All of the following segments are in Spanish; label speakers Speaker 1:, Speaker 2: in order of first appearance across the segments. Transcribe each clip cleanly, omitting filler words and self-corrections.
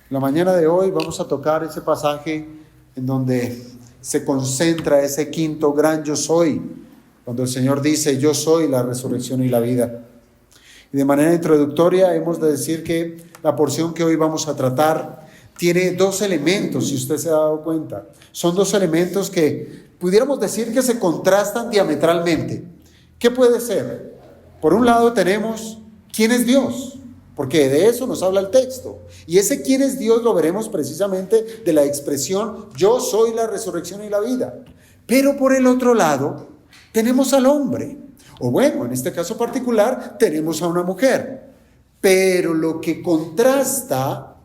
Speaker 1: La mañana de hoy vamos a tocar ese pasaje en donde se concentra ese quinto gran yo soy, cuando el Señor dice: yo soy la resurrección y la vida. Y de manera introductoria hemos de decir que la porción que hoy vamos a tratar tiene dos elementos, si usted se ha dado cuenta. Son dos elementos que pudiéramos decir que se contrastan diametralmente. ¿Qué puede ser? Por un lado tenemos ¿quién es Dios? Porque de eso nos habla el texto. Y ese quién es Dios lo veremos precisamente de la expresión yo soy la resurrección y la vida. Pero por el otro lado tenemos al hombre. O bueno, en este caso particular tenemos a una mujer. Pero lo que contrasta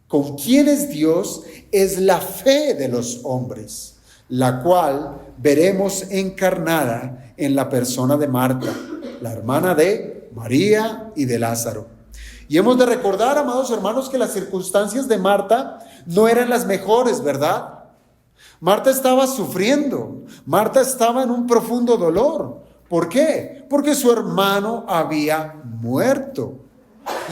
Speaker 1: con quién es Dios es la fe de los hombres, la cual veremos encarnada en la persona de Marta, la hermana de María y de Lázaro. Y hemos de recordar, amados hermanos, que las circunstancias de Marta no eran las mejores, ¿verdad? Marta estaba sufriendo, Marta estaba en un profundo dolor. ¿Por qué? Porque su hermano había muerto.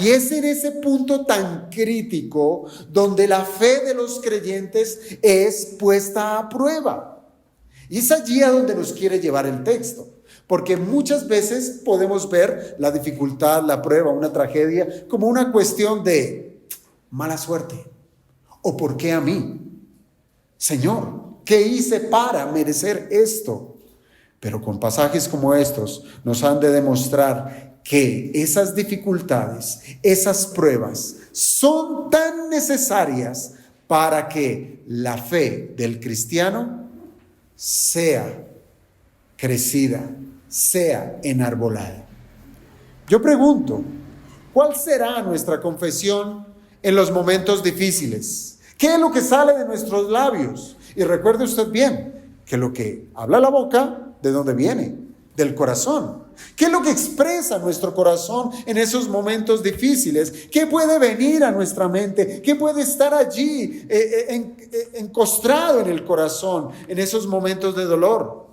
Speaker 1: Y es en ese punto tan crítico donde la fe de los creyentes es puesta a prueba. Y es allí a donde nos quiere llevar el texto. Porque muchas veces podemos ver la dificultad, la prueba, una tragedia como una cuestión de mala suerte. ¿O por qué a mí? Señor, ¿qué hice para merecer esto? Pero con pasajes como estos nos han de demostrar que esas dificultades, esas pruebas son tan necesarias para que la fe del cristiano sea crecida, sea enarbolada. Yo pregunto, ¿cuál será nuestra confesión en los momentos difíciles? ¿Qué es lo que sale de nuestros labios? Y recuerde usted bien que lo que habla la boca, ¿de dónde viene? Del corazón. ¿Qué es lo que expresa nuestro corazón en esos momentos difíciles? ¿Qué puede venir a nuestra mente? ¿Qué puede estar allí encostrado en el corazón en esos momentos de dolor?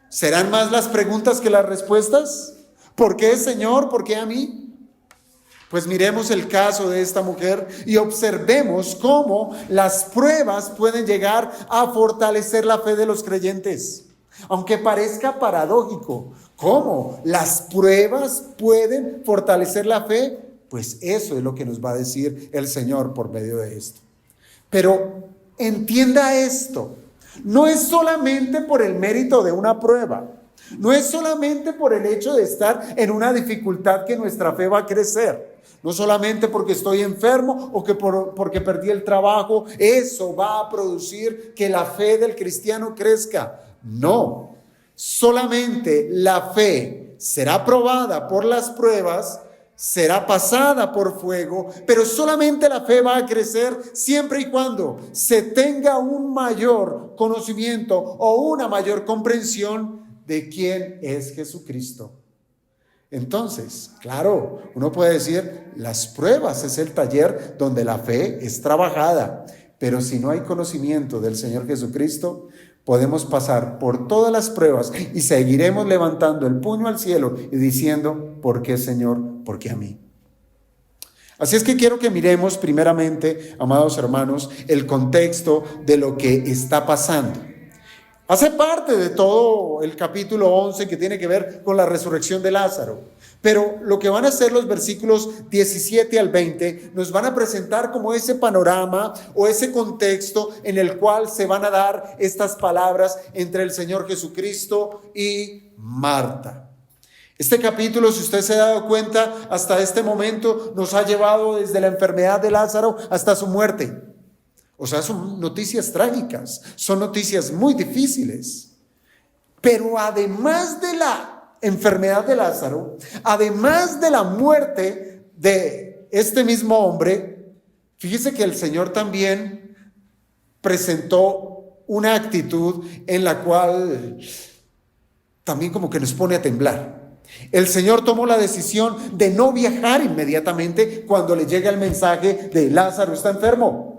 Speaker 1: ¿Serán más las preguntas que las respuestas? ¿Por qué, Señor? ¿Por qué a mí? Pues miremos el caso de esta mujer y observemos cómo las pruebas pueden llegar a fortalecer la fe de los creyentes. Aunque parezca paradójico, ¿cómo las pruebas pueden fortalecer la fe? Pues eso es lo que nos va a decir el Señor por medio de esto. Pero entienda esto. No es solamente por el mérito de una prueba, no es solamente por el hecho de estar en una dificultad que nuestra fe va a crecer, no solamente porque estoy enfermo o que porque perdí el trabajo, eso va a producir que la fe del cristiano crezca. No, solamente la fe será probada por las pruebas, será pasada por fuego, pero solamente la fe va a crecer siempre y cuando se tenga un mayor conocimiento o una mayor comprensión de quién es Jesucristo. Entonces, claro, uno puede decir, las pruebas es el taller donde la fe es trabajada, pero si no hay conocimiento del Señor Jesucristo, podemos pasar por todas las pruebas y seguiremos levantando el puño al cielo y diciendo, ¿por qué, Señor? ¿Por qué a mí? Así es que quiero que miremos primeramente, amados hermanos, el contexto de lo que está pasando. Hace parte de todo el capítulo 11 que tiene que ver con la resurrección de Lázaro. Pero lo que van a hacer los versículos 17 al 20 nos van a presentar como ese panorama o ese contexto en el cual se van a dar estas palabras entre el Señor Jesucristo y Marta. Este capítulo, si usted se ha dado cuenta, hasta este momento nos ha llevado desde la enfermedad de Lázaro hasta su muerte. O sea, son noticias trágicas, son noticias muy difíciles. Pero además de la enfermedad de Lázaro, además de la muerte de este mismo hombre, fíjese que el Señor también presentó una actitud en la cual también como que nos pone a temblar. El Señor tomó la decisión de no viajar inmediatamente cuando le llega el mensaje de Lázaro está enfermo.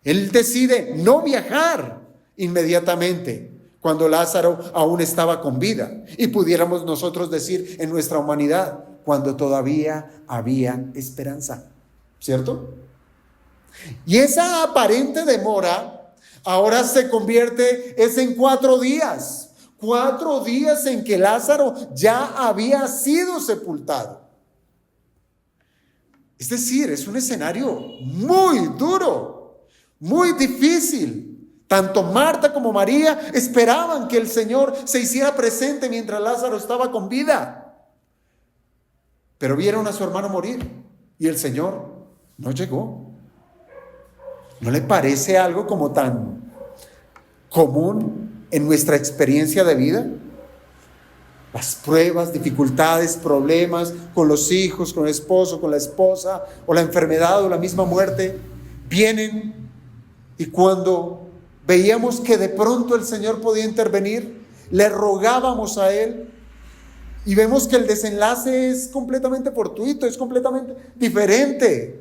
Speaker 1: Él decide no viajar inmediatamente cuando Lázaro aún estaba con vida. Y pudiéramos nosotros decir en nuestra humanidad, cuando todavía había esperanza, ¿cierto? Y esa aparente demora ahora se convierte en 4 días. 4 días en que Lázaro ya había sido sepultado. Es decir, es un escenario muy duro, muy difícil. Tanto Marta como María esperaban que el Señor se hiciera presente mientras Lázaro estaba con vida. Pero vieron a su hermano morir y el Señor no llegó. ¿No le parece algo como tan común en nuestra experiencia de vida? Las pruebas, dificultades, problemas con los hijos, con el esposo, con la esposa, o la enfermedad o la misma muerte, vienen, y cuando veíamos que de pronto el Señor podía intervenir, le rogábamos a Él, y vemos que el desenlace es completamente fortuito, es completamente diferente.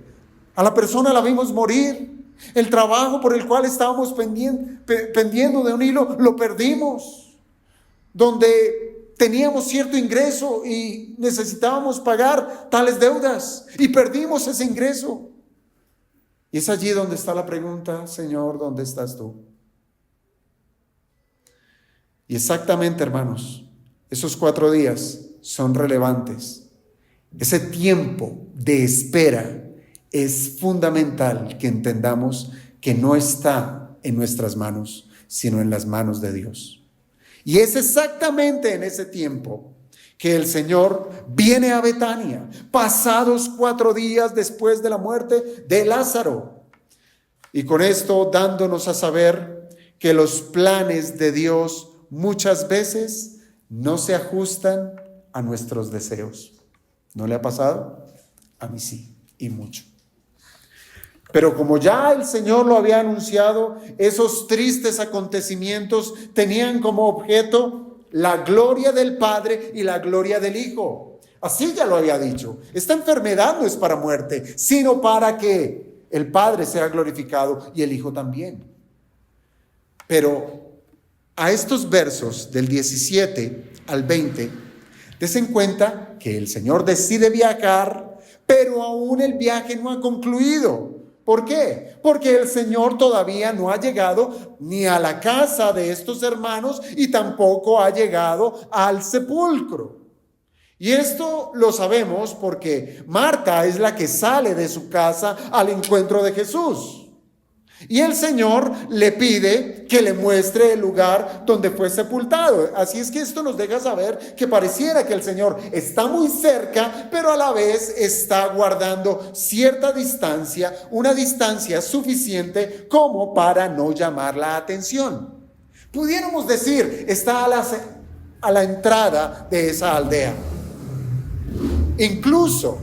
Speaker 1: A la persona la vimos morir. El trabajo por el cual estábamos pendiendo de un hilo, lo perdimos. Donde teníamos cierto ingreso y necesitábamos pagar tales deudas y perdimos ese ingreso. Y es allí donde está la pregunta: Señor, ¿dónde estás tú? Y exactamente, hermanos, esos 4 días son relevantes. Ese tiempo de espera es fundamental que entendamos que no está en nuestras manos, sino en las manos de Dios. Y es exactamente en ese tiempo que el Señor viene a Betania, pasados 4 días después de la muerte de Lázaro. Y con esto dándonos a saber que los planes de Dios muchas veces no se ajustan a nuestros deseos. ¿No le ha pasado? A mí sí, y mucho. Pero como ya el Señor lo había anunciado, esos tristes acontecimientos tenían como objeto la gloria del Padre y la gloria del Hijo. Así ya lo había dicho. Esta enfermedad no es para muerte, sino para que el Padre sea glorificado y el Hijo también. Pero a estos versos del 17 al 20, desen cuenta que el Señor decide viajar, pero aún el viaje no ha concluido. ¿Por qué? Porque el Señor todavía no ha llegado ni a la casa de estos hermanos y tampoco ha llegado al sepulcro. Y esto lo sabemos porque Marta es la que sale de su casa al encuentro de Jesús. Y el Señor le pide que le muestre el lugar donde fue sepultado. Así es que esto nos deja saber que pareciera que el Señor está muy cerca, pero a la vez está guardando cierta distancia, una distancia suficiente como para no llamar la atención. Pudiéramos decir, está a la entrada de esa aldea. Incluso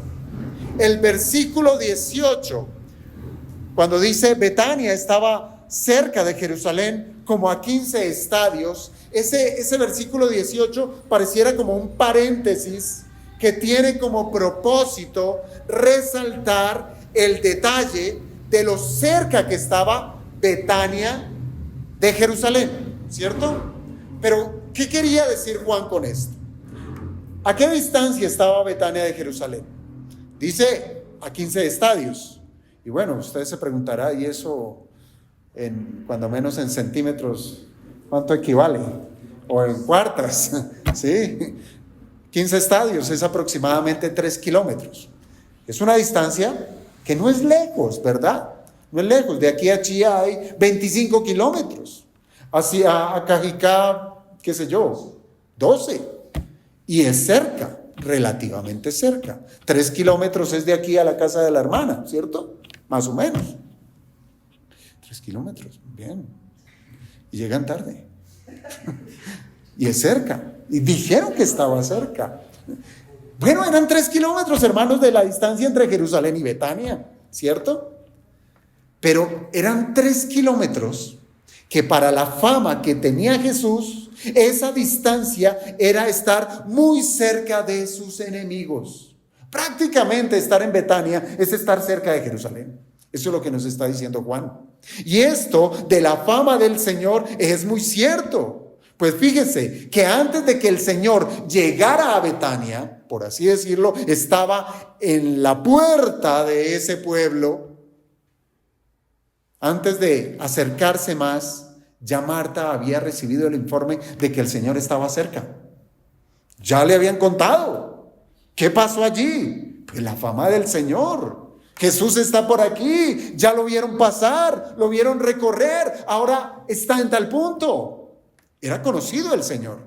Speaker 1: el versículo 18, cuando dice Betania estaba cerca de Jerusalén como a 15 estadios, ese versículo 18 pareciera como un paréntesis que tiene como propósito resaltar el detalle de lo cerca que estaba Betania de Jerusalén, ¿cierto? Pero, ¿qué quería decir Juan con esto? ¿A qué distancia estaba Betania de Jerusalén? Dice a 15 estadios. Y bueno, usted se preguntará, ¿y eso cuando menos en centímetros, cuánto equivale? O en cuartas, ¿sí? 15 estadios es aproximadamente 3 kilómetros. Es una distancia que no es lejos, ¿verdad? No es lejos. De aquí a Chía hay 25 kilómetros. Hacia Cajicá, qué sé yo, 12. Y es cerca, relativamente cerca. 3 kilómetros es de aquí a la casa de la hermana, ¿cierto? Más o menos. 3 kilómetros, bien. Y llegan tarde. Y es cerca. Y dijeron que estaba cerca. Bueno, eran 3 kilómetros, hermanos, de la distancia entre Jerusalén y Betania, ¿cierto? Pero eran 3 kilómetros que para la fama que tenía Jesús, esa distancia era estar muy cerca de sus enemigos. Prácticamente estar en Betania es estar cerca de Jerusalén. Eso es lo que nos está diciendo Juan. Y esto de la fama del Señor es muy cierto. Pues fíjese que antes de que el Señor llegara a Betania, por así decirlo, estaba en la puerta de ese pueblo. Antes de acercarse más, ya Marta había recibido el informe de que el Señor estaba cerca. Ya le habían contado. ¿Qué pasó allí? Pues la fama del Señor. Jesús está por aquí. Ya lo vieron pasar, lo vieron recorrer. Ahora está en tal punto. Era conocido el Señor.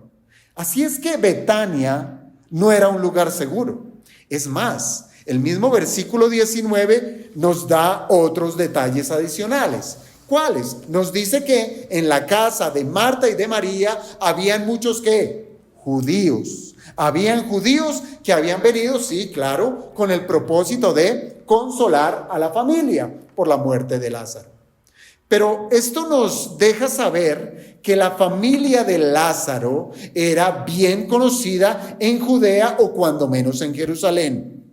Speaker 1: Así es que Betania no era un lugar seguro. Es más, el mismo versículo 19 nos da otros detalles adicionales. ¿Cuáles? Nos dice que en la casa de Marta y de María habían muchos ¿qué? Judíos. Habían judíos que habían venido, sí, claro, con el propósito de consolar a la familia por la muerte de Lázaro. Pero esto nos deja saber que la familia de Lázaro era bien conocida en Judea o cuando menos en Jerusalén.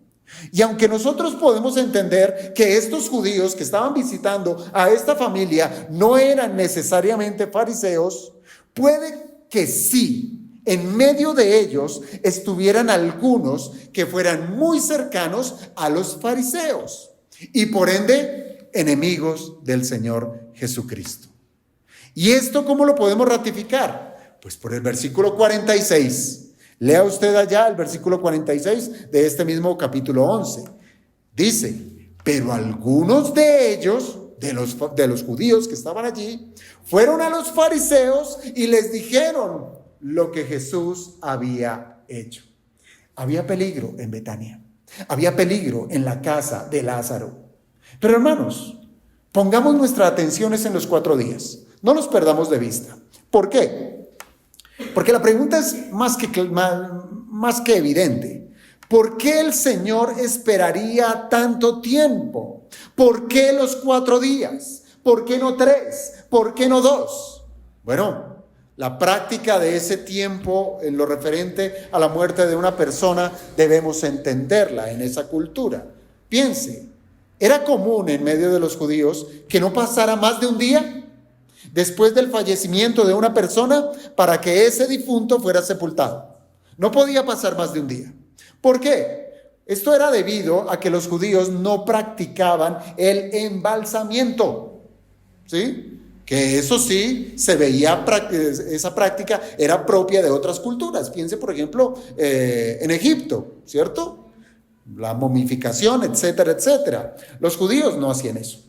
Speaker 1: Y aunque nosotros podemos entender que estos judíos que estaban visitando a esta familia no eran necesariamente fariseos, puede que sí, en medio de ellos estuvieran algunos que fueran muy cercanos a los fariseos y por ende enemigos del Señor Jesucristo. ¿Y esto cómo lo podemos ratificar? Pues por el versículo 46. Lea usted allá el versículo 46 de este mismo capítulo 11. Dice, pero algunos de ellos, de los judíos que estaban allí, fueron a los fariseos y les dijeron lo que Jesús había hecho. Había peligro en Betania. Había peligro en la casa de Lázaro. Pero hermanos, pongamos nuestra atención en los 4 días. No los perdamos de vista. ¿Por qué? Porque la pregunta es más que evidente. ¿Por qué el Señor esperaría tanto tiempo? ¿Por qué los 4 días? ¿Por qué no 3? ¿Por qué no 2? Bueno, la práctica de ese tiempo en lo referente a la muerte de una persona debemos entenderla en esa cultura. Piense, era común en medio de los judíos que no pasara más de un día después del fallecimiento de una persona para que ese difunto fuera sepultado. No podía pasar más de un día. ¿Por qué? Esto era debido a que los judíos no practicaban el embalsamiento, ¿sí? Que eso sí se veía, esa práctica era propia de otras culturas. Piense, por ejemplo, en Egipto, ¿cierto? La momificación, etcétera, etcétera. Los judíos no hacían eso.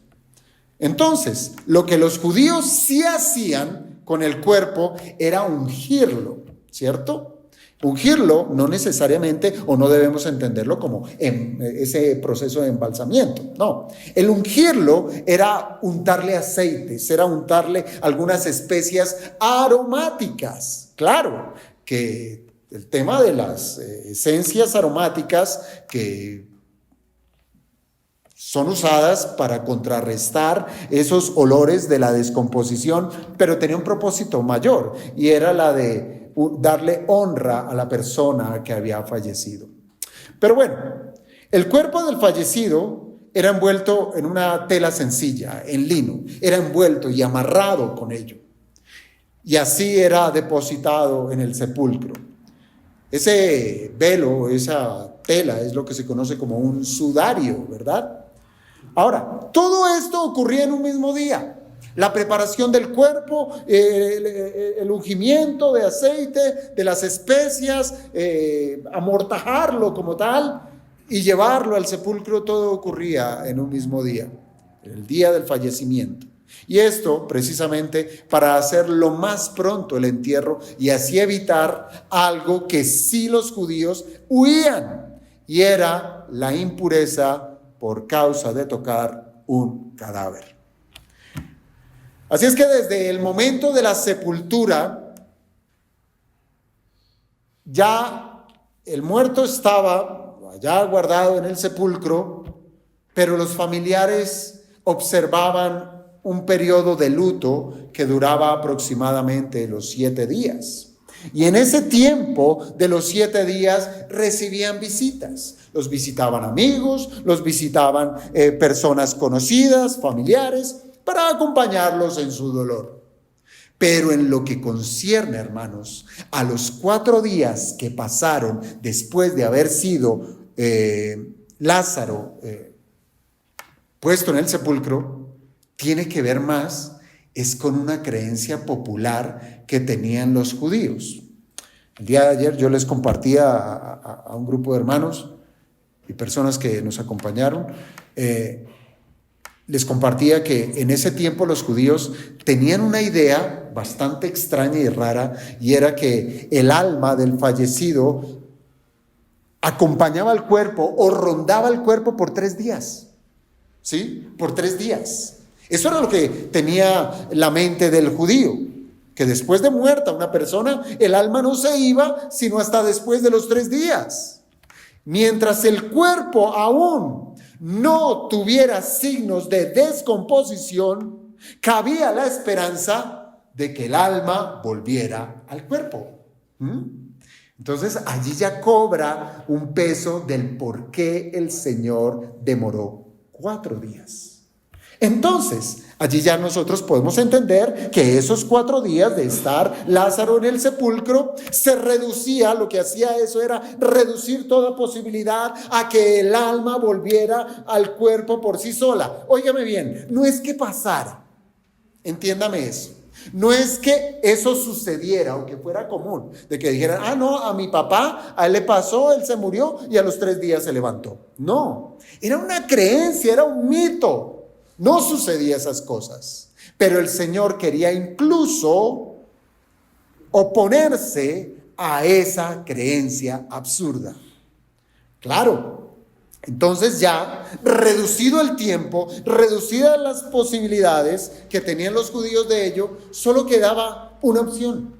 Speaker 1: Entonces, lo que los judíos sí hacían con el cuerpo era ungirlo, ¿cierto? Ungirlo no necesariamente, o no debemos entenderlo como ese proceso de embalsamiento, no. El ungirlo era untarle aceites, era untarle algunas especias aromáticas. Claro que el tema de las esencias aromáticas que son usadas para contrarrestar esos olores de la descomposición, pero tenía un propósito mayor y era la de darle honra a la persona que había fallecido. Pero bueno, el cuerpo del fallecido era envuelto en una tela sencilla, en lino, era envuelto y amarrado con ello. Y así era depositado en el sepulcro. Ese velo, esa tela es lo que se conoce como un sudario, ¿verdad? Ahora, todo esto ocurría en un mismo día. La preparación del cuerpo, el ungimiento de aceite, de las especias, amortajarlo como tal y llevarlo al sepulcro, todo ocurría en un mismo día, el día del fallecimiento. Y esto precisamente para hacer lo más pronto el entierro y así evitar algo que sí los judíos huían, y era la impureza por causa de tocar un cadáver. Así es que desde el momento de la sepultura, ya el muerto estaba allá guardado en el sepulcro, pero los familiares observaban un periodo de luto que duraba aproximadamente los 7 días. Y en ese tiempo de los 7 días recibían visitas. Los visitaban amigos, los visitaban personas conocidas, familiares, para acompañarlos en su dolor. Pero en lo que concierne, hermanos, a los 4 días que pasaron después de haber sido Lázaro puesto en el sepulcro, tiene que ver más, es con una creencia popular que tenían los judíos. El día de ayer yo les compartía a un grupo de hermanos y personas que nos acompañaron, les compartía que en ese tiempo los judíos tenían una idea bastante extraña y rara, y era que el alma del fallecido acompañaba al cuerpo o rondaba el cuerpo por 3 días. ¿Sí? Por 3 días. Eso era lo que tenía la mente del judío, que después de muerta una persona, el alma no se iba sino hasta después de los 3 días. Mientras el cuerpo aún no tuviera signos de descomposición, cabía la esperanza de que el alma volviera al cuerpo. Entonces allí ya cobra un peso del por qué el Señor demoró 4 días. Entonces, allí ya nosotros podemos entender que esos 4 días de estar Lázaro en el sepulcro se reducía, lo que hacía eso era reducir toda posibilidad a que el alma volviera al cuerpo por sí sola. Óigame bien, no es que pasara, entiéndame eso. No es que eso sucediera o que fuera común, de que dijeran, no, a mi papá, a él le pasó, él se murió y a los 3 días se levantó. No, era una creencia, era un mito. No sucedía esas cosas. Pero el Señor quería incluso oponerse a esa creencia absurda. Claro, entonces ya reducido el tiempo, reducidas las posibilidades que tenían los judíos de ello, solo quedaba una opción.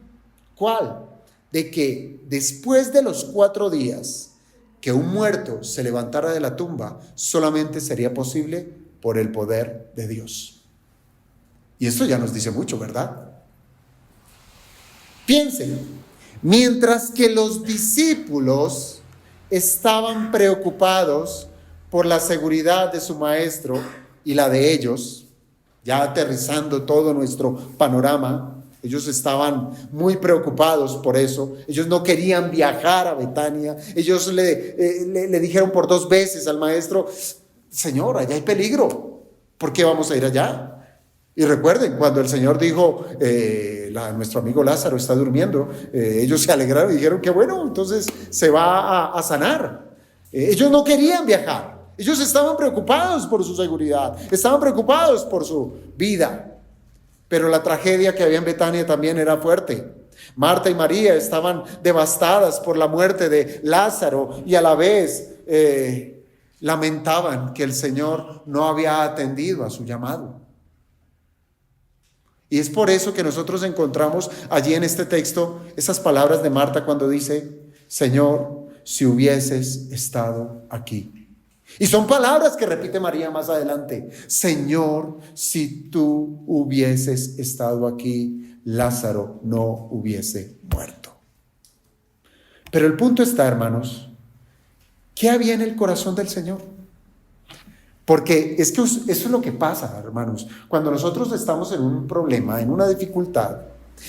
Speaker 1: ¿Cuál? De que después de los 4 días que un muerto se levantara de la tumba, solamente sería posible por el poder de Dios. Y esto ya nos dice mucho, ¿verdad? Piensen, mientras que los discípulos estaban preocupados por la seguridad de su maestro y la de ellos, ya aterrizando todo nuestro panorama, ellos estaban muy preocupados por eso. Ellos no querían viajar a Betania. Ellos le dijeron por 2 veces al maestro, Señor, allá hay peligro, ¿por qué vamos a ir allá? Y recuerden, cuando el Señor dijo, nuestro amigo Lázaro está durmiendo, ellos se alegraron y dijeron que bueno, entonces se va a sanar. Ellos no querían viajar, ellos estaban preocupados por su seguridad, estaban preocupados por su vida, pero la tragedia que había en Betania también era fuerte. Marta y María estaban devastadas por la muerte de Lázaro y a la vez lamentaban que el Señor no había atendido a su llamado. Y es por eso que nosotros encontramos allí en este texto esas palabras de Marta cuando dice, Señor, si hubieses estado aquí. Y son palabras que repite María más adelante. Señor, si tú hubieses estado aquí, Lázaro no hubiese muerto. Pero el punto está, hermanos, ¿qué había en el corazón del Señor? Porque es que eso es lo que pasa, hermanos. Cuando nosotros estamos en un problema, en una dificultad,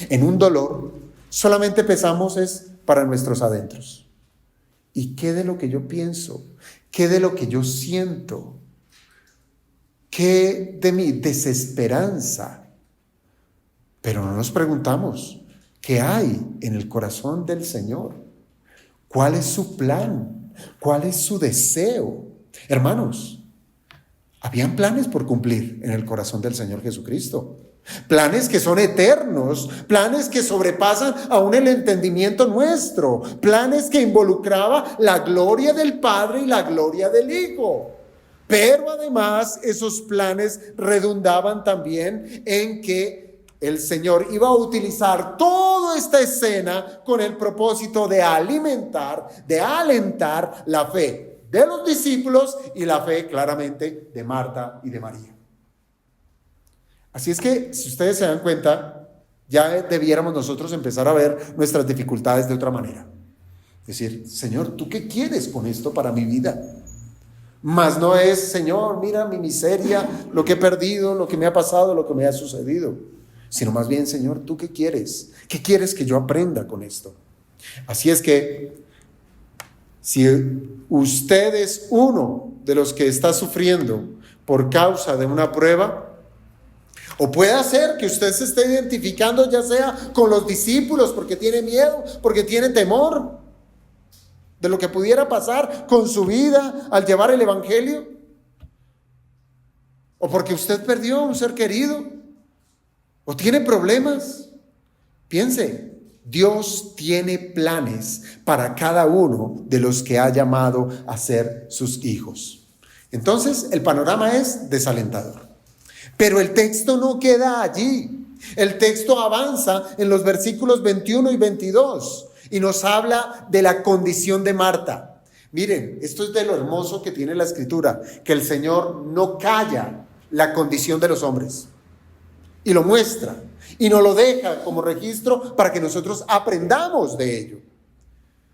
Speaker 1: en un dolor, solamente pensamos es para nuestros adentros. ¿Y qué de lo que yo pienso? ¿Qué de lo que yo siento? ¿Qué de mi desesperanza? Pero no nos preguntamos, ¿qué hay en el corazón del Señor? ¿Cuál es su plan? ¿Cuál es su deseo? Hermanos, habían planes por cumplir en el corazón del Señor Jesucristo. Planes que son eternos, planes que sobrepasan aún el entendimiento nuestro, planes que involucraba la gloria del Padre y la gloria del Hijo. Pero además esos planes redundaban también en que el Señor iba a utilizar toda esta escena con el propósito de alimentar, de alentar la fe de los discípulos y la fe claramente de Marta y de María. Así es que, si ustedes se dan cuenta, ya debiéramos nosotros empezar a ver nuestras dificultades de otra manera. Es decir, Señor, ¿tú qué quieres con esto para mi vida? Mas no es, Señor, mira mi miseria, lo que he perdido, lo que me ha pasado, lo que me ha sucedido. Sino más bien, Señor, ¿tú qué quieres? ¿Qué quieres que yo aprenda con esto? Así es que, si usted es uno de los que está sufriendo por causa de una prueba, o puede ser que usted se esté identificando ya sea con los discípulos porque tiene miedo, porque tiene temor de lo que pudiera pasar con su vida al llevar el evangelio, o porque usted perdió a un ser querido, o tiene problemas. Piense, Dios tiene planes para cada uno de los que ha llamado a ser sus hijos. Entonces, el panorama es desalentador. Pero el texto no queda allí. El texto avanza en los versículos 21 y 22 y nos habla de la condición de Marta. Miren, esto es de lo hermoso que tiene la Escritura, que el Señor no calla la condición de los hombres y lo muestra y nos lo deja como registro para que nosotros aprendamos de ello.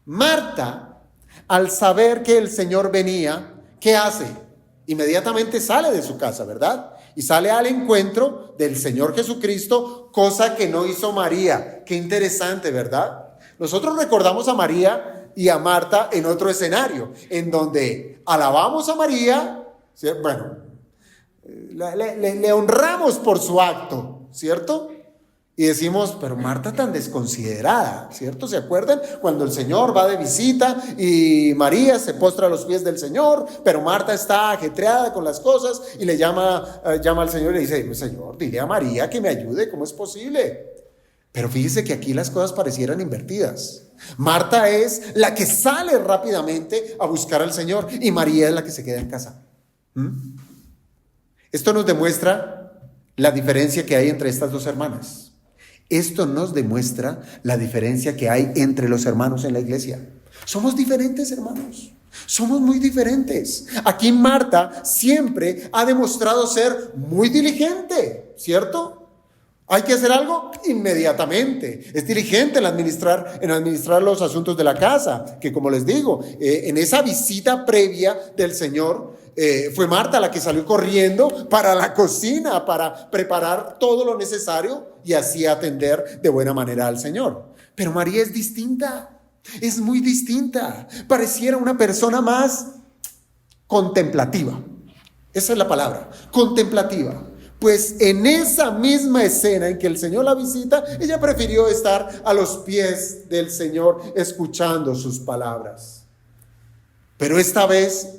Speaker 1: Marta, al saber que el Señor venía, ¿qué hace? Inmediatamente sale de su casa, ¿verdad? Y sale al encuentro del Señor Jesucristo, cosa que no hizo María. Qué interesante, ¿verdad? Nosotros recordamos a María y a Marta en otro escenario, en donde alabamos a María, bueno, le honramos por su acto, ¿cierto? Y decimos, pero Marta tan desconsiderada, ¿cierto? ¿Se acuerdan? Cuando el Señor va de visita y María se postra a los pies del Señor, pero Marta está ajetreada con las cosas y le llama al Señor y le dice, Señor, dile a María que me ayude, ¿cómo es posible? Pero fíjese que aquí las cosas parecieran invertidas. Marta es la que sale rápidamente a buscar al Señor y María es la que se queda en casa. Esto nos demuestra la diferencia que hay entre estas dos hermanas. Esto nos demuestra la diferencia que hay entre los hermanos en la iglesia. Somos diferentes, hermanos. Somos muy diferentes. Aquí Marta siempre ha demostrado ser muy diligente, ¿cierto? ¿Hay que hacer algo? Inmediatamente. Es diligente en administrar los asuntos de la casa, que como les digo, en esa visita previa del Señor, fue Marta la que salió corriendo para la cocina, para preparar todo lo necesario y así atender de buena manera al Señor. Pero María es distinta, es muy distinta. Pareciera una persona más contemplativa. Esa es la palabra, contemplativa. Pues en esa misma escena en que el Señor la visita, ella prefirió estar a los pies del Señor escuchando sus palabras. Pero esta vez,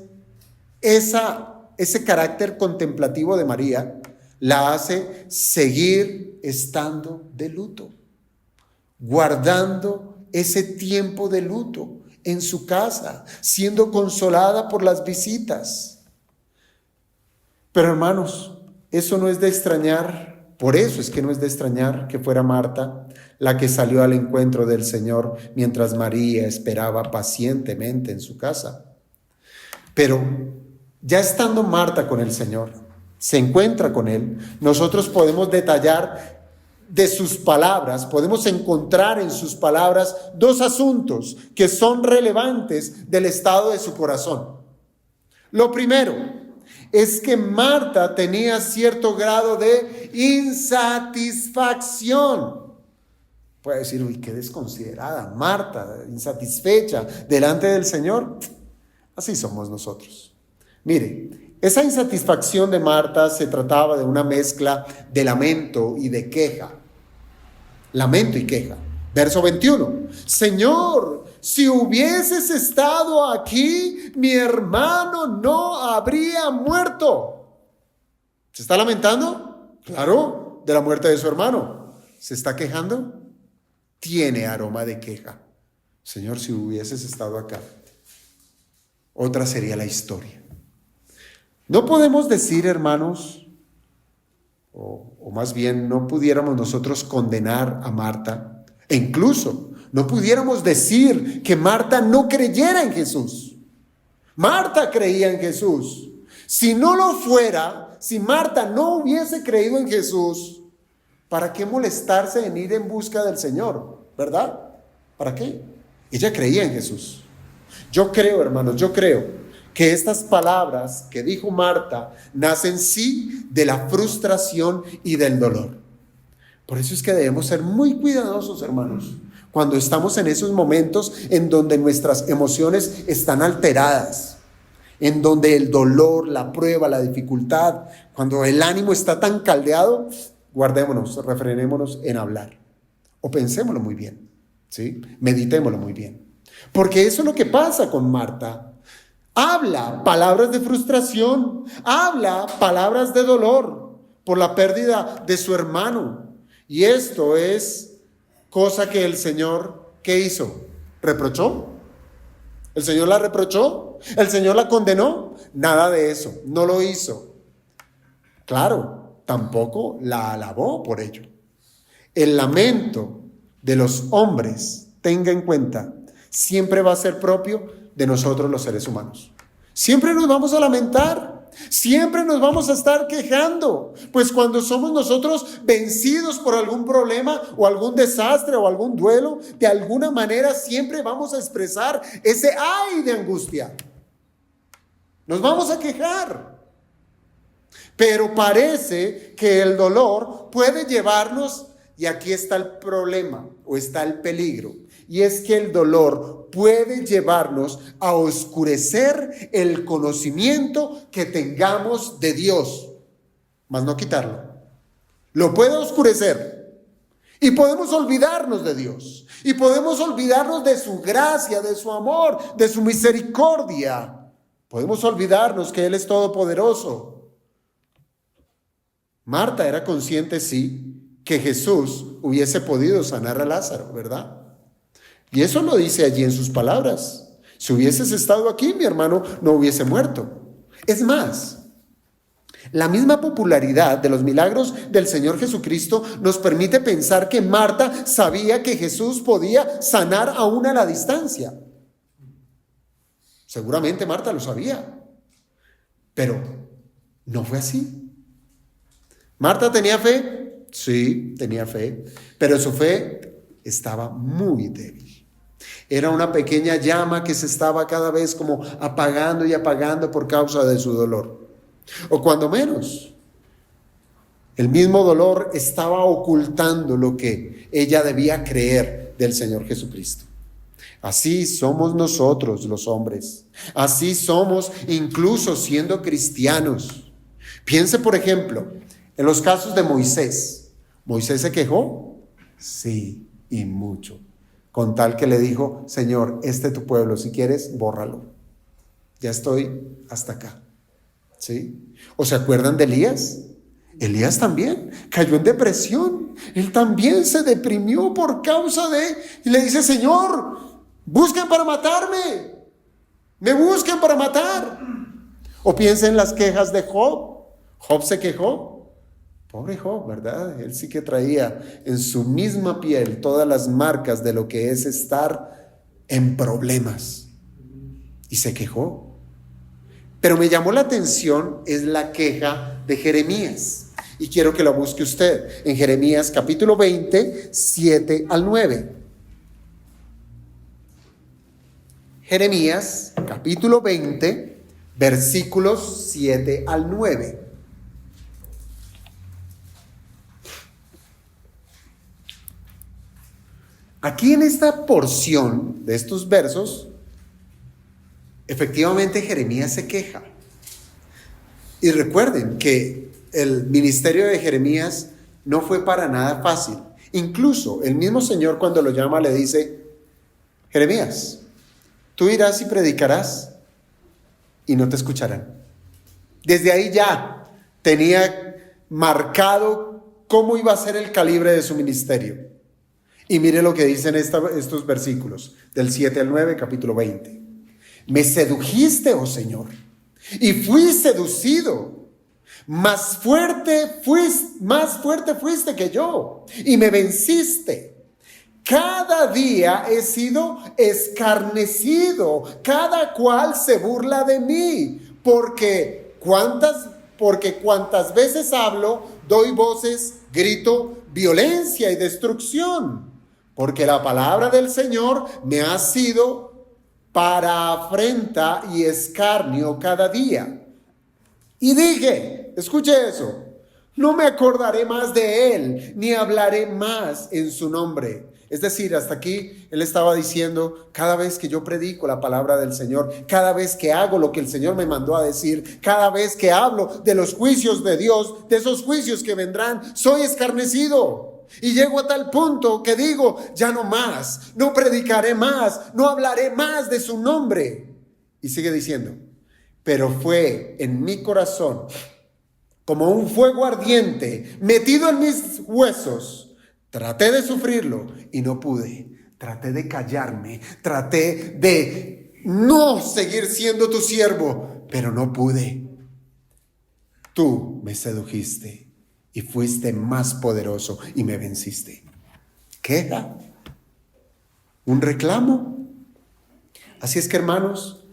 Speaker 1: ese carácter contemplativo de María la hace seguir estando de luto, guardando ese tiempo de luto en su casa, siendo consolada por las visitas. Pero hermanos, eso no es de extrañar, por eso es que no es de extrañar que fuera Marta la que salió al encuentro del Señor mientras María esperaba pacientemente en su casa. Pero ya estando Marta con el Señor, se encuentra con Él, nosotros podemos detallar de sus palabras, podemos encontrar en sus palabras dos asuntos que son relevantes del estado de su corazón. Lo primero es que Marta tenía cierto grado de insatisfacción. Puede decir, uy, qué desconsiderada, Marta, insatisfecha delante del Señor. Así somos nosotros. Mire, esa insatisfacción de Marta se trataba de una mezcla de lamento y de queja. Lamento y queja. Verso 21. Señor, si hubieses estado aquí, mi hermano no habría muerto. ¿Se está lamentando? Claro, de la muerte de su hermano. ¿Se está quejando? Tiene aroma de queja. Señor, si hubieses estado acá, otra sería la historia. No podemos decir, hermanos, o más bien no pudiéramos nosotros condenar a Marta, e incluso no pudiéramos decir que Marta no creyera en Jesús. Marta creía en Jesús. Si no lo fuera, si Marta no hubiese creído en Jesús, ¿para qué molestarse en ir en busca del Señor? ¿Verdad? ¿Para qué? Ella creía en Jesús. Yo creo, hermanos, que estas palabras que dijo Marta nacen sí de la frustración y del dolor. Por eso es que debemos ser muy cuidadosos, hermanos, cuando estamos en esos momentos en donde nuestras emociones están alteradas, en donde el dolor, la prueba, la dificultad, cuando el ánimo está tan caldeado, guardémonos, refrenémonos en hablar. O pensémoslo muy bien, ¿sí? Meditémoslo muy bien. Porque eso es lo que pasa con Marta. Habla palabras de frustración, habla palabras de dolor por la pérdida de su hermano. Y esto es cosa que el Señor, ¿qué hizo? ¿Reprochó? ¿El Señor la reprochó? ¿El Señor la condenó? Nada de eso, no lo hizo. Claro, tampoco la alabó por ello. El lamento de los hombres, tenga en cuenta, siempre va a ser propio de nosotros los seres humanos. Siempre nos vamos a lamentar, siempre nos vamos a estar quejando, pues cuando somos nosotros vencidos por algún problema o algún desastre o algún duelo, de alguna manera siempre vamos a expresar ese ay de angustia. Nos vamos a quejar. Pero parece que el dolor puede llevarnos, y aquí está el problema o está el peligro, y es que el dolor puede llevarnos a oscurecer el conocimiento que tengamos de Dios, mas no quitarlo. Lo puede oscurecer y podemos olvidarnos de Dios y podemos olvidarnos de su gracia, de su amor, de su misericordia. Podemos olvidarnos que Él es todopoderoso. Marta era consciente, sí, que Jesús hubiese podido sanar a Lázaro, ¿verdad? Y eso lo dice allí en sus palabras. Si hubieses estado aquí, mi hermano no hubiese muerto. Es más, la misma popularidad de los milagros del Señor Jesucristo nos permite pensar que Marta sabía que Jesús podía sanar aún a la distancia. Seguramente Marta lo sabía, pero no fue así. ¿Marta tenía fe? Sí, tenía fe, pero su fe estaba muy débil. Era una pequeña llama que se estaba cada vez como apagando y apagando por causa de su dolor. O cuando menos, el mismo dolor estaba ocultando lo que ella debía creer del Señor Jesucristo. Así somos nosotros los hombres. Así somos incluso siendo cristianos. Piense, por ejemplo, en los casos de Moisés. ¿Moisés se quejó? Sí, y mucho. Con tal que le dijo, Señor, tu pueblo, si quieres, bórralo. Ya estoy hasta acá. ¿Sí? ¿O se acuerdan de Elías? Elías también cayó en depresión. Él también se deprimió por causa de... Y le dice, Señor, busquen para matarme. Me busquen para matar. O piensen en las quejas de Job. Job se quejó. Pobre Job, ¿verdad? Él sí que traía en su misma piel todas las marcas de lo que es estar en problemas. Y se quejó. Pero me llamó la atención es la queja de Jeremías. Y quiero que lo busque usted en Jeremías capítulo 20, 7 al 9. Jeremías capítulo 20, versículos 7 al 9. Aquí en esta porción de estos versos, efectivamente Jeremías se queja. Y recuerden que el ministerio de Jeremías no fue para nada fácil. Incluso el mismo Señor cuando lo llama le dice, Jeremías, tú irás y predicarás y no te escucharán. Desde ahí ya tenía marcado cómo iba a ser el calibre de su ministerio. Y mire lo que dicen estos versículos, del 7 al 9, capítulo 20. Me sedujiste, oh Señor, y fui seducido. Más fuerte fuiste que yo, y me venciste. Cada día he sido escarnecido, cada cual se burla de mí, porque cuantas veces hablo, doy voces, grito, violencia y destrucción. Porque la palabra del Señor me ha sido para afrenta y escarnio cada día. Y dije, escuche eso, no me acordaré más de él, ni hablaré más en su nombre. Es decir, hasta aquí él estaba diciendo, cada vez que yo predico la palabra del Señor, cada vez que hago lo que el Señor me mandó a decir, cada vez que hablo de los juicios de Dios, de esos juicios que vendrán, soy escarnecido. Y llego a tal punto que digo, ya no más, no predicaré más, no hablaré más de su nombre. Y sigue diciendo, pero fue en mi corazón como un fuego ardiente metido en mis huesos. Traté de sufrirlo y no pude. Traté de callarme, traté de no seguir siendo tu siervo, pero no pude. Tú me sedujiste y fuiste más poderoso y me venciste. ¿Queja? ¿Un reclamo? Así es que, hermanos,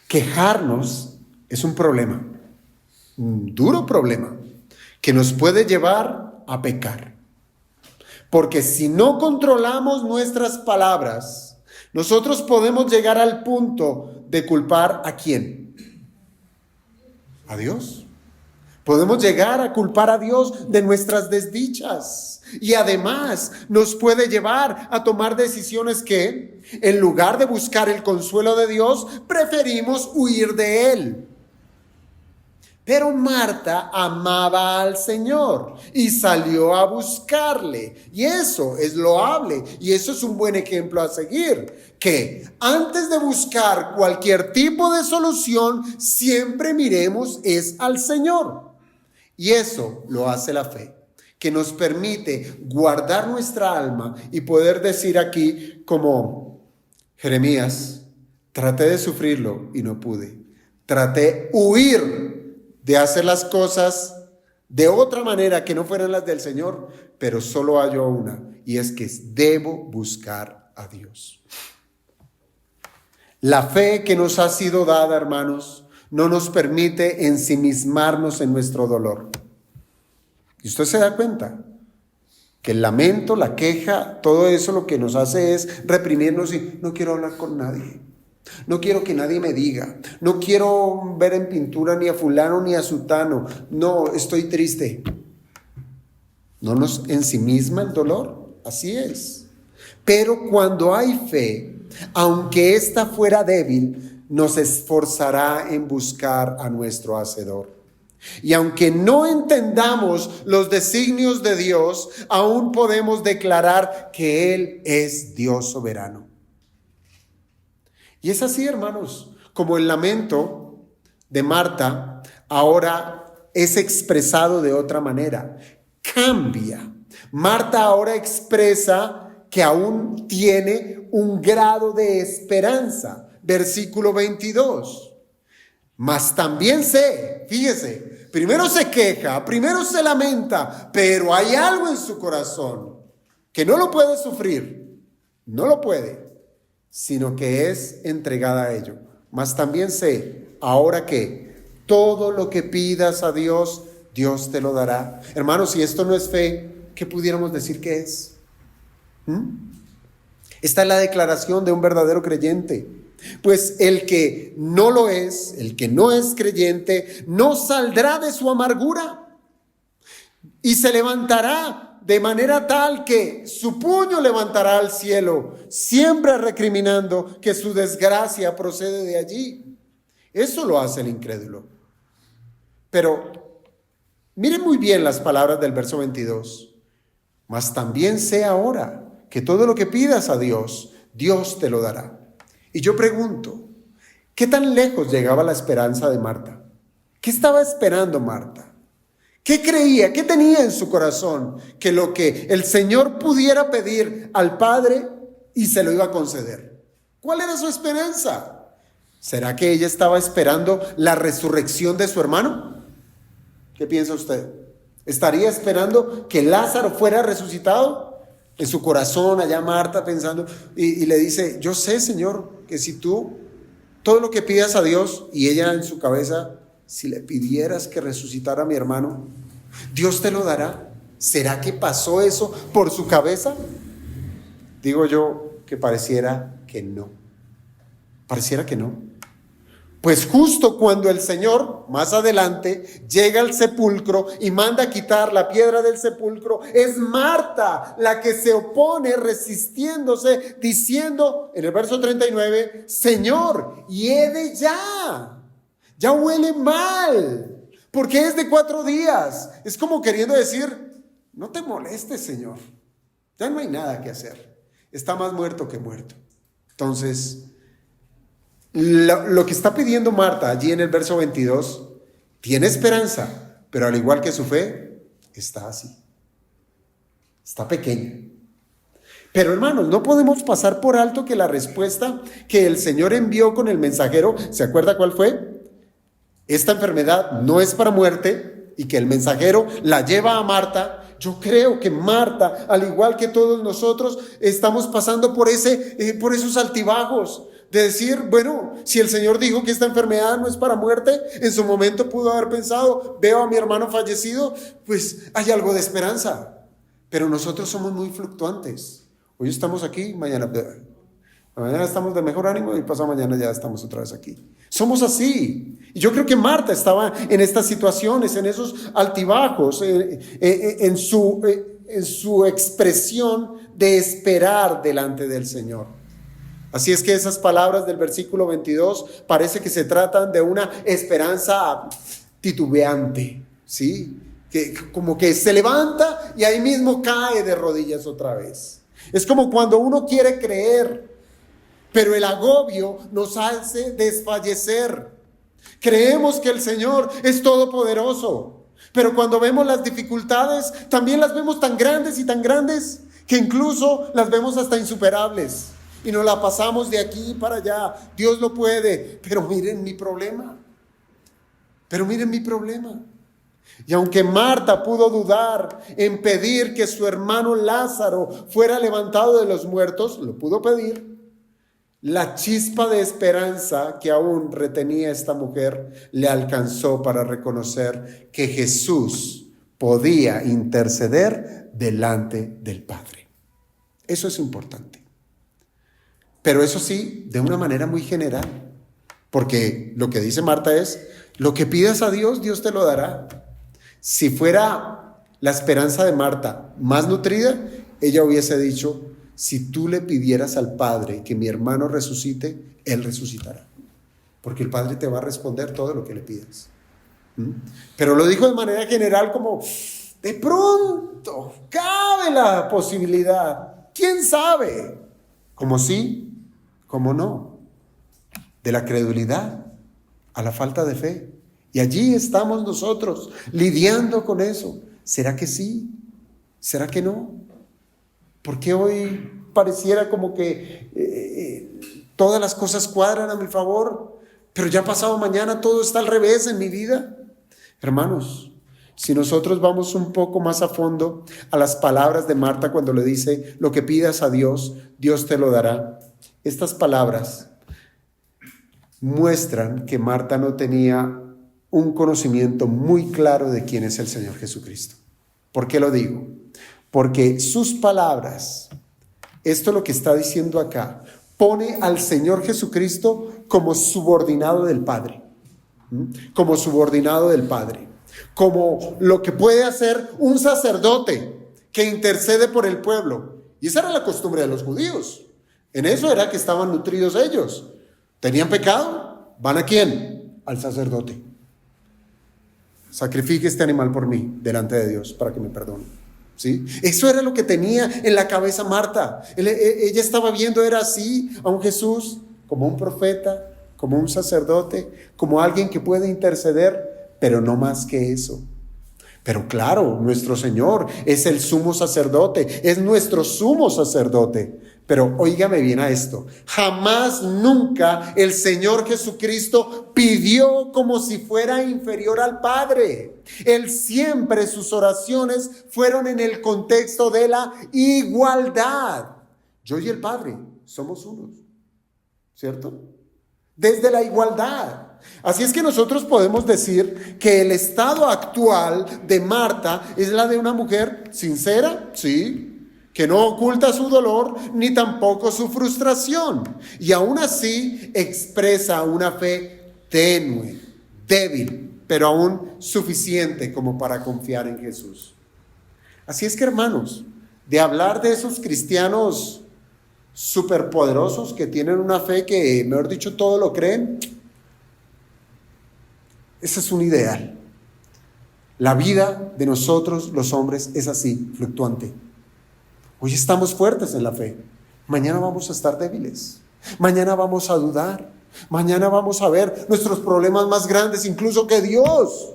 Speaker 1: quejarnos es un problema, un duro problema que nos puede llevar a pecar. Porque si no controlamos nuestras palabras, nosotros podemos llegar al punto de culpar ¿a quién? ¿A Dios? Podemos llegar a culpar a Dios de nuestras desdichas. Y además nos puede llevar a tomar decisiones que, en lugar de buscar el consuelo de Dios, preferimos huir de Él. Pero Marta amaba al Señor y salió a buscarle. Y eso es loable y eso es un buen ejemplo a seguir. Que antes de buscar cualquier tipo de solución, siempre miremos es al Señor. Y eso lo hace la fe, que nos permite guardar nuestra alma y poder decir aquí como Jeremías, traté de sufrirlo y no pude. Traté huir de hacer las cosas de otra manera que no fueran las del Señor, pero solo hallo una, y es que debo buscar a Dios. La fe que nos ha sido dada, hermanos, no nos permite ensimismarnos en nuestro dolor. Y usted se da cuenta que el lamento, la queja, todo eso lo que nos hace es reprimirnos y no quiero hablar con nadie. No quiero que nadie me diga, no quiero ver en pintura ni a fulano ni a sutano, no, estoy triste. ¿No nos ensimisma el dolor? Así es. Pero cuando hay fe, aunque ésta fuera débil, nos esforzará en buscar a nuestro Hacedor. Y aunque no entendamos los designios de Dios, aún podemos declarar que Él es Dios soberano. Y es así, hermanos, como el lamento de Marta ahora es expresado de otra manera. Cambia. Marta ahora expresa que aún tiene un grado de esperanza. Versículo 22. Mas también sé, fíjese, primero se queja, primero se lamenta, pero hay algo en su corazón que no lo puede sufrir, no lo puede, sino que es entregada a ello. Mas también sé, ahora que todo lo que pidas a Dios, Dios te lo dará. Hermanos, si esto no es fe, ¿qué pudiéramos decir que es? Esta es la declaración de un verdadero creyente. Pues el que no lo es, el que no es creyente, no saldrá de su amargura y se levantará de manera tal que su puño levantará al cielo, siempre recriminando que su desgracia procede de allí. Eso lo hace el incrédulo. Pero miren muy bien las palabras del verso 22. Mas también sé ahora que todo lo que pidas a Dios, Dios te lo dará. Y yo pregunto, ¿qué tan lejos llegaba la esperanza de Marta? ¿Qué estaba esperando Marta? ¿Qué creía? ¿Qué tenía en su corazón? Que lo que el Señor pudiera pedir al Padre y se lo iba a conceder. ¿Cuál era su esperanza? ¿Será que ella estaba esperando la resurrección de su hermano? ¿Qué piensa usted? ¿Estaría esperando que Lázaro fuera resucitado? En su corazón, allá Marta pensando, y le dice, yo sé, Señor, que si tú, todo lo que pidas a Dios, y ella en su cabeza, si le pidieras que resucitara a mi hermano, Dios te lo dará. ¿Será que pasó eso por su cabeza? Digo yo que pareciera que no. Pareciera que no. Pues justo cuando el Señor, más adelante, llega al sepulcro y manda a quitar la piedra del sepulcro, es Marta la que se opone, resistiéndose, diciendo en el verso 39, Señor, hiede ya huele mal, porque es de 4 días. Es como queriendo decir, no te molestes, Señor, ya no hay nada que hacer, está más muerto que muerto. Entonces, lo que está pidiendo Marta allí en el verso 22 tiene esperanza, pero al igual que su fe, está así, está pequeña. Pero hermanos, no podemos pasar por alto que la respuesta que el Señor envió con el mensajero, ¿se acuerda cuál fue? Esta enfermedad no es para muerte, y que el mensajero la lleva a Marta. Yo creo que Marta, al igual que todos nosotros, estamos pasando por esos altibajos. De decir, bueno, si el Señor dijo que esta enfermedad no es para muerte, en su momento pudo haber pensado, veo a mi hermano fallecido, pues hay algo de esperanza. Pero nosotros somos muy fluctuantes. Hoy estamos aquí, mañana estamos de mejor ánimo y pasado mañana ya estamos otra vez aquí. Somos así. Y yo creo que Marta estaba en estas situaciones, en esos altibajos, en su expresión de esperar delante del Señor. Así es que esas palabras del versículo 22 parece que se tratan de una esperanza titubeante, ¿sí? Que como que se levanta y ahí mismo cae de rodillas otra vez. Es como cuando uno quiere creer, pero el agobio nos hace desfallecer. Creemos que el Señor es todopoderoso, pero cuando vemos las dificultades, también las vemos tan grandes que incluso las vemos hasta insuperables. Y nos la pasamos de aquí para allá. Dios lo puede, pero miren mi problema. Y aunque Marta pudo dudar en pedir que su hermano Lázaro fuera levantado de los muertos, lo pudo pedir, la chispa de esperanza que aún retenía esta mujer le alcanzó para reconocer que Jesús podía interceder delante del Padre. Eso es importante. Pero eso sí, de una manera muy general, porque lo que dice Marta es, lo que pidas a Dios, Dios te lo dará. Si fuera la esperanza de Marta más nutrida, ella hubiese dicho, si tú le pidieras al Padre que mi hermano resucite, Él resucitará, porque el Padre te va a responder todo lo que le pidas. Pero lo dijo de manera general, como de pronto cabe la posibilidad, ¿quién sabe? Como sí, como no, de la credulidad a la falta de fe. Y allí estamos nosotros lidiando con eso. ¿Será que sí? ¿Será que no? ¿Por qué hoy pareciera como que todas las cosas cuadran a mi favor, pero ya pasado mañana todo está al revés en mi vida? Hermanos, si nosotros vamos un poco más a fondo a las palabras de Marta cuando le dice, lo que pidas a Dios, Dios te lo dará. Estas palabras muestran que Marta no tenía un conocimiento muy claro de quién es el Señor Jesucristo. ¿Por qué lo digo? Porque sus palabras, esto es lo que está diciendo acá, pone al Señor Jesucristo como subordinado del Padre. Como subordinado del Padre. Como lo que puede hacer un sacerdote que intercede por el pueblo. Y esa era la costumbre de los judíos. En eso era que estaban nutridos ellos. ¿Tenían pecado? ¿Van a quién? Al sacerdote. Sacrifique este animal por mí delante de Dios para que me perdone. ¿Sí? Eso era lo que tenía en la cabeza Marta. Ella estaba viendo, era así, a un Jesús como un profeta, como un sacerdote, como alguien que puede interceder, pero no más que eso. Pero claro, nuestro Señor es el sumo sacerdote, es nuestro sumo sacerdote. Pero óigame bien a esto, jamás, nunca el Señor Jesucristo pidió como si fuera inferior al Padre. Él siempre, sus oraciones fueron en el contexto de la igualdad. Yo y el Padre somos unos, ¿cierto? Desde la igualdad. Así es que nosotros podemos decir que el estado actual de Marta es la de una mujer sincera, sí, que no oculta su dolor ni tampoco su frustración, y aún así expresa una fe tenue, débil, pero aún suficiente como para confiar en Jesús. Así es que, hermanos, de hablar de esos cristianos superpoderosos que tienen una fe que, mejor dicho, todo lo creen, ese es un ideal. La vida de nosotros los hombres es así, fluctuante. Hoy estamos fuertes en la fe, mañana vamos a estar débiles, mañana vamos a dudar, mañana vamos a ver nuestros problemas más grandes incluso que Dios.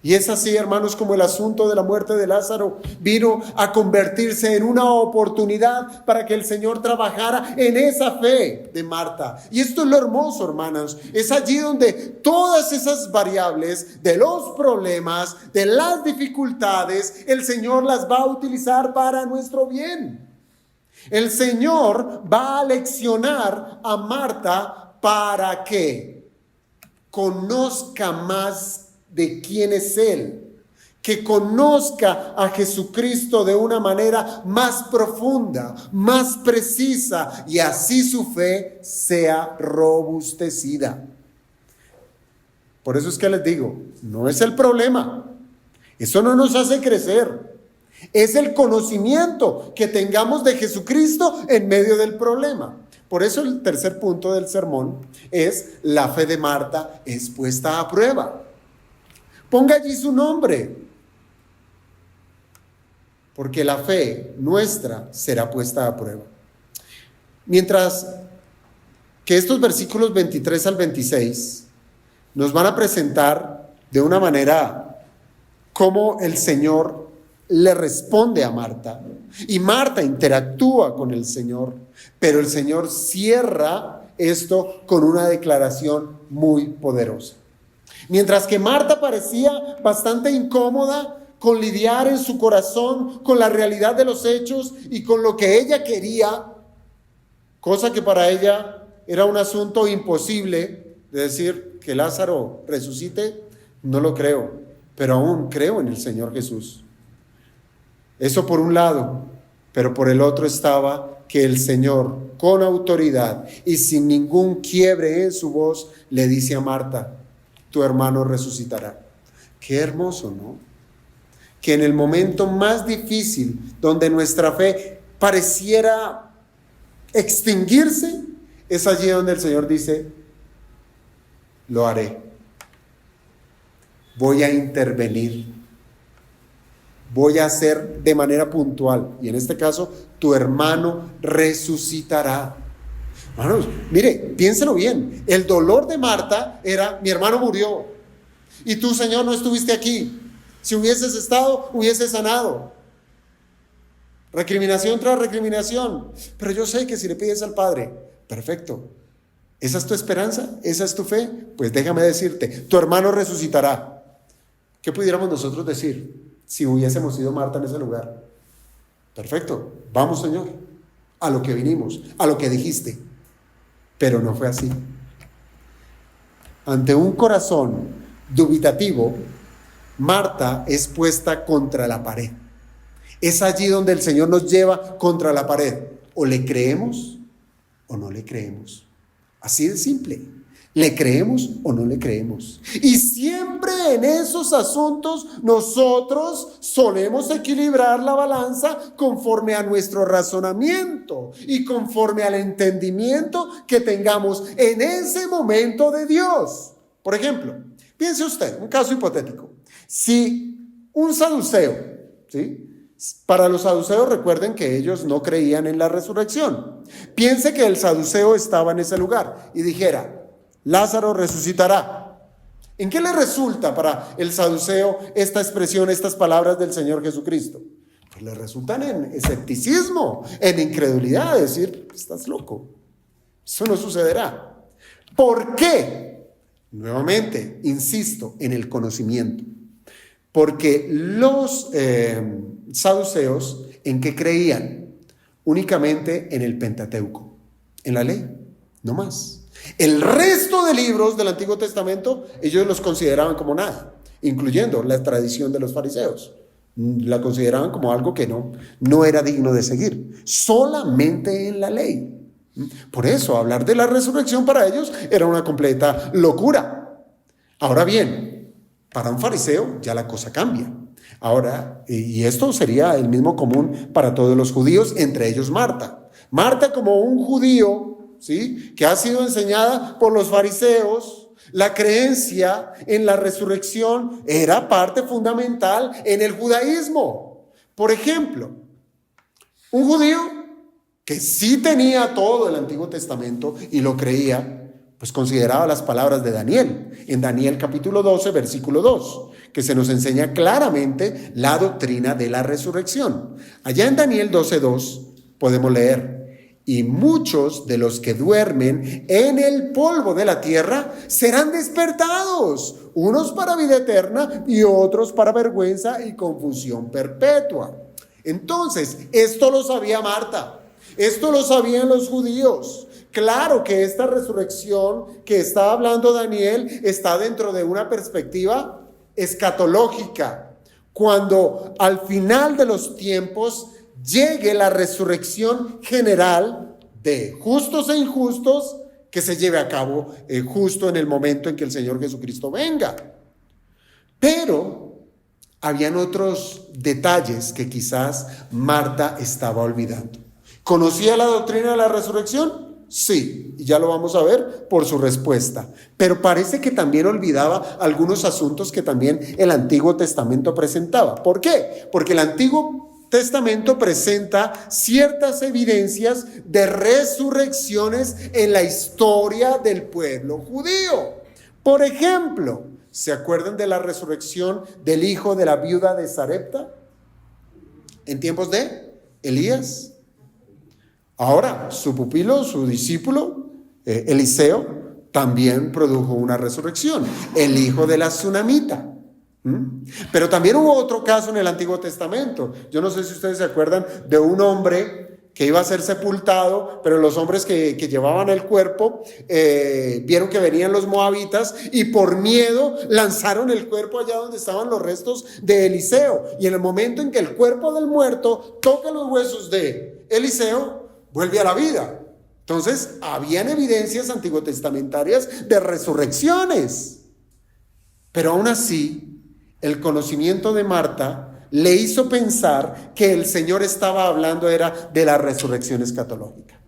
Speaker 1: Y es así, hermanos, como el asunto de la muerte de Lázaro vino a convertirse en una oportunidad para que el Señor trabajara en esa fe de Marta. Y esto es lo hermoso, hermanos. Es allí donde todas esas variables de los problemas, de las dificultades, el Señor las va a utilizar para nuestro bien. El Señor va a leccionar a Marta para que conozca más de quién es Él, que conozca a Jesucristo de una manera más profunda, más precisa, y así su fe sea robustecida. Por eso es que les digo, no es el problema, eso no nos hace crecer, es el conocimiento que tengamos de Jesucristo en medio del problema. Por eso el tercer punto del sermón es: la fe de Marta es puesta a prueba. Ponga allí su nombre, porque la fe nuestra será puesta a prueba. Mientras que estos versículos 23 al 26 nos van a presentar de una manera cómo el Señor le responde a Marta, y Marta interactúa con el Señor, pero el Señor cierra esto con una declaración muy poderosa. Mientras que Marta parecía bastante incómoda con lidiar en su corazón con la realidad de los hechos y con lo que ella quería, cosa que para ella era un asunto imposible, de decir que Lázaro resucite, no lo creo, pero aún creo en el Señor Jesús. Eso por un lado, pero por el otro estaba que el Señor, con autoridad y sin ningún quiebre en su voz, le dice a Marta: tu hermano resucitará. Qué hermoso, ¿no? Que en el momento más difícil, donde nuestra fe pareciera extinguirse, es allí donde el Señor dice: lo haré. Voy a intervenir. Voy a hacer de manera puntual. Y en este caso, tu hermano resucitará. Hermanos, mire, piénselo bien. El dolor de Marta era: mi hermano murió y tú, Señor, no estuviste aquí. Si hubieses estado, hubieses sanado. Recriminación tras recriminación. Pero yo sé que si le pides al Padre, perfecto. ¿Esa es tu esperanza? ¿Esa es tu fe? Pues déjame decirte, tu hermano resucitará. ¿Qué pudiéramos nosotros decir si hubiésemos sido Marta en ese lugar? Perfecto, vamos, Señor, a lo que vinimos, a lo que dijiste. Pero no fue así. Ante un corazón dubitativo, Marta es puesta contra la pared. Es allí donde el Señor nos lleva contra la pared. O le creemos o no le creemos. Así de simple. ¿Le creemos o no le creemos? Y siempre en esos asuntos nosotros solemos equilibrar la balanza conforme a nuestro razonamiento y conforme al entendimiento que tengamos en ese momento de Dios. Por ejemplo, piense usted, un caso hipotético. Si un saduceo, ¿sí? Para los saduceos, recuerden que ellos no creían en la resurrección. Piense que el saduceo estaba en ese lugar y dijera: Lázaro resucitará. ¿En qué le resulta para el saduceo esta expresión, estas palabras del Señor Jesucristo? Pues le resultan en escepticismo, en incredulidad, decir: estás loco, eso no sucederá. ¿Por qué? Nuevamente, insisto, en el conocimiento. Porque los saduceos, ¿en qué creían? Únicamente en el Pentateuco, en la ley, no más. El resto de libros del Antiguo Testamento ellos los consideraban como nada, incluyendo la tradición de los fariseos. La consideraban como algo que no era digno de seguir, solamente en la ley. Por eso hablar de la resurrección para ellos era una completa locura. Ahora bien, para un fariseo ya la cosa cambia. Ahora, y esto sería el mismo común para todos los judíos, entre ellos Marta. Marta, como un judío, ¿sí?, que ha sido enseñada por los fariseos, la creencia en la resurrección era parte fundamental en el judaísmo. Por ejemplo, un judío que sí tenía todo el Antiguo Testamento y lo creía, pues consideraba las palabras de Daniel, en Daniel capítulo 12, versículo 2, que se nos enseña claramente la doctrina de la resurrección. Allá en Daniel 12:2 podemos leer: y muchos de los que duermen en el polvo de la tierra serán despertados, unos para vida eterna y otros para vergüenza y confusión perpetua. Entonces, esto lo sabía Marta, esto lo sabían los judíos. Claro que esta resurrección que está hablando Daniel está dentro de una perspectiva escatológica, cuando al final de los tiempos llegue la resurrección general de justos e injustos, que se lleve a cabo justo en el momento en que el Señor Jesucristo venga. Pero habían otros detalles que quizás Marta estaba olvidando. ¿Conocía la doctrina de la resurrección? Sí, y ya lo vamos a ver por su respuesta. Pero parece que también olvidaba algunos asuntos que también el Antiguo Testamento presentaba. ¿Por qué? Porque el Antiguo Testamento presenta ciertas evidencias de resurrecciones en la historia del pueblo judío. Por ejemplo, ¿se acuerdan de la resurrección del hijo de la viuda de Sarepta en tiempos de Elías? Ahora, su pupilo, su discípulo, Eliseo, también produjo una resurrección, el hijo de la tsunamita. Pero también hubo otro caso en el Antiguo Testamento. Yo no sé si ustedes se acuerdan de un hombre que iba a ser sepultado, pero los hombres que llevaban el cuerpo vieron que venían los moabitas y por miedo lanzaron el cuerpo allá donde estaban los restos de Eliseo. Y en el momento en que el cuerpo del muerto toca los huesos de Eliseo, vuelve a la vida. Entonces, habían evidencias antigotestamentarias de resurrecciones. Pero aún así, el conocimiento de Marta le hizo pensar que el Señor estaba hablando era de la resurrección escatológica.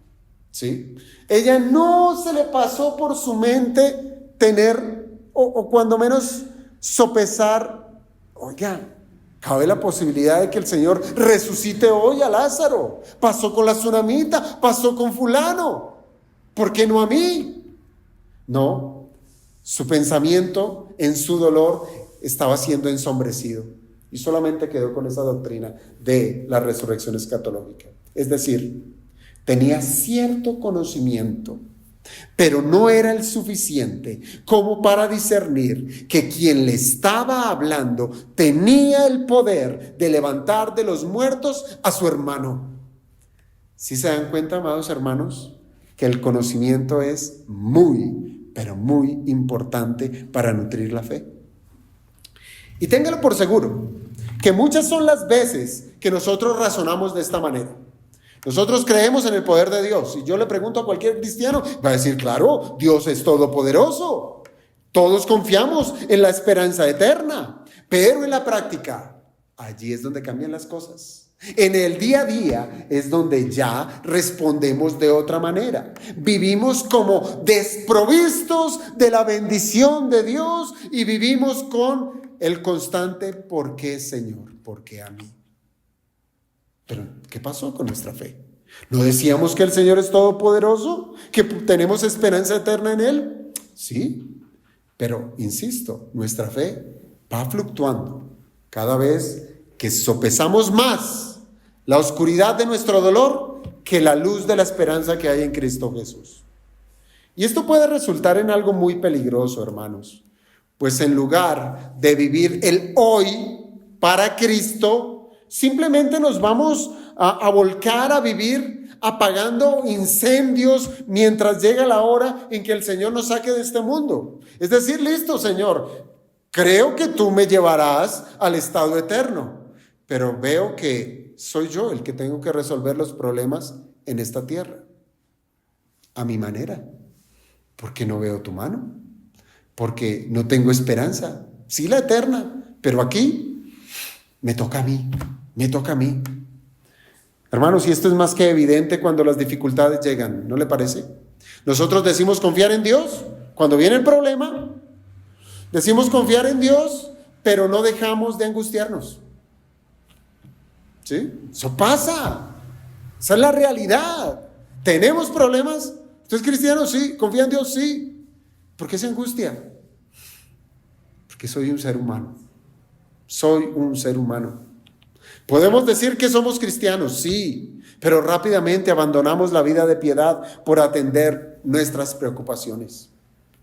Speaker 1: ¿Sí? Ella no se le pasó por su mente tener, o cuando menos sopesar, oiga, cabe la posibilidad de que el Señor resucite hoy a Lázaro. Pasó con la tsunamita, pasó con fulano. ¿Por qué no a mí? No, su pensamiento en su dolor estaba siendo ensombrecido y solamente quedó con esa doctrina de la resurrección escatológica. Es decir, tenía cierto conocimiento, pero no era el suficiente como para discernir que quien le estaba hablando tenía el poder de levantar de los muertos a su hermano. ¿Sí se dan cuenta, amados hermanos, que el conocimiento es muy, pero muy importante para nutrir la fe? Y téngalo por seguro, que muchas son las veces que nosotros razonamos de esta manera. Nosotros creemos en el poder de Dios. Si yo le pregunto a cualquier cristiano, va a decir, claro, Dios es todopoderoso. Todos confiamos en la esperanza eterna. Pero en la práctica, allí es donde cambian las cosas. En el día a día es donde ya respondemos de otra manera. Vivimos como desprovistos de la bendición de Dios y vivimos con el constante ¿por qué, Señor? ¿Por qué a mí? Pero, ¿qué pasó con nuestra fe? ¿No decíamos que el Señor es todopoderoso? ¿Que tenemos esperanza eterna en Él? Sí, pero, insisto, nuestra fe va fluctuando. Cada vez que sopesamos más la oscuridad de nuestro dolor que la luz de la esperanza que hay en Cristo Jesús. Y esto puede resultar en algo muy peligroso, hermanos. Pues en lugar de vivir el hoy para Cristo, simplemente nos vamos a volcar a vivir apagando incendios mientras llega la hora en que el Señor nos saque de este mundo. Es decir, listo, Señor, creo que tú me llevarás al estado eterno, pero veo que soy yo el que tengo que resolver los problemas en esta tierra, a mi manera, porque no veo tu mano, porque no tengo esperanza, sí la eterna, pero aquí me toca a mí, me toca a mí. Hermanos, y esto es más que evidente cuando las dificultades llegan, ¿no le parece? Nosotros decimos confiar en Dios cuando viene el problema, decimos confiar en Dios, pero no dejamos de angustiarnos. ¿Sí? Eso pasa, esa es la realidad. ¿Tenemos problemas? ¿Usted es cristiano? Sí. ¿Confía en Dios? Sí. ¿Por qué se angustia? Porque soy un ser humano. Soy un ser humano. ¿Podemos decir que somos cristianos? Sí, pero rápidamente abandonamos la vida de piedad por atender nuestras preocupaciones.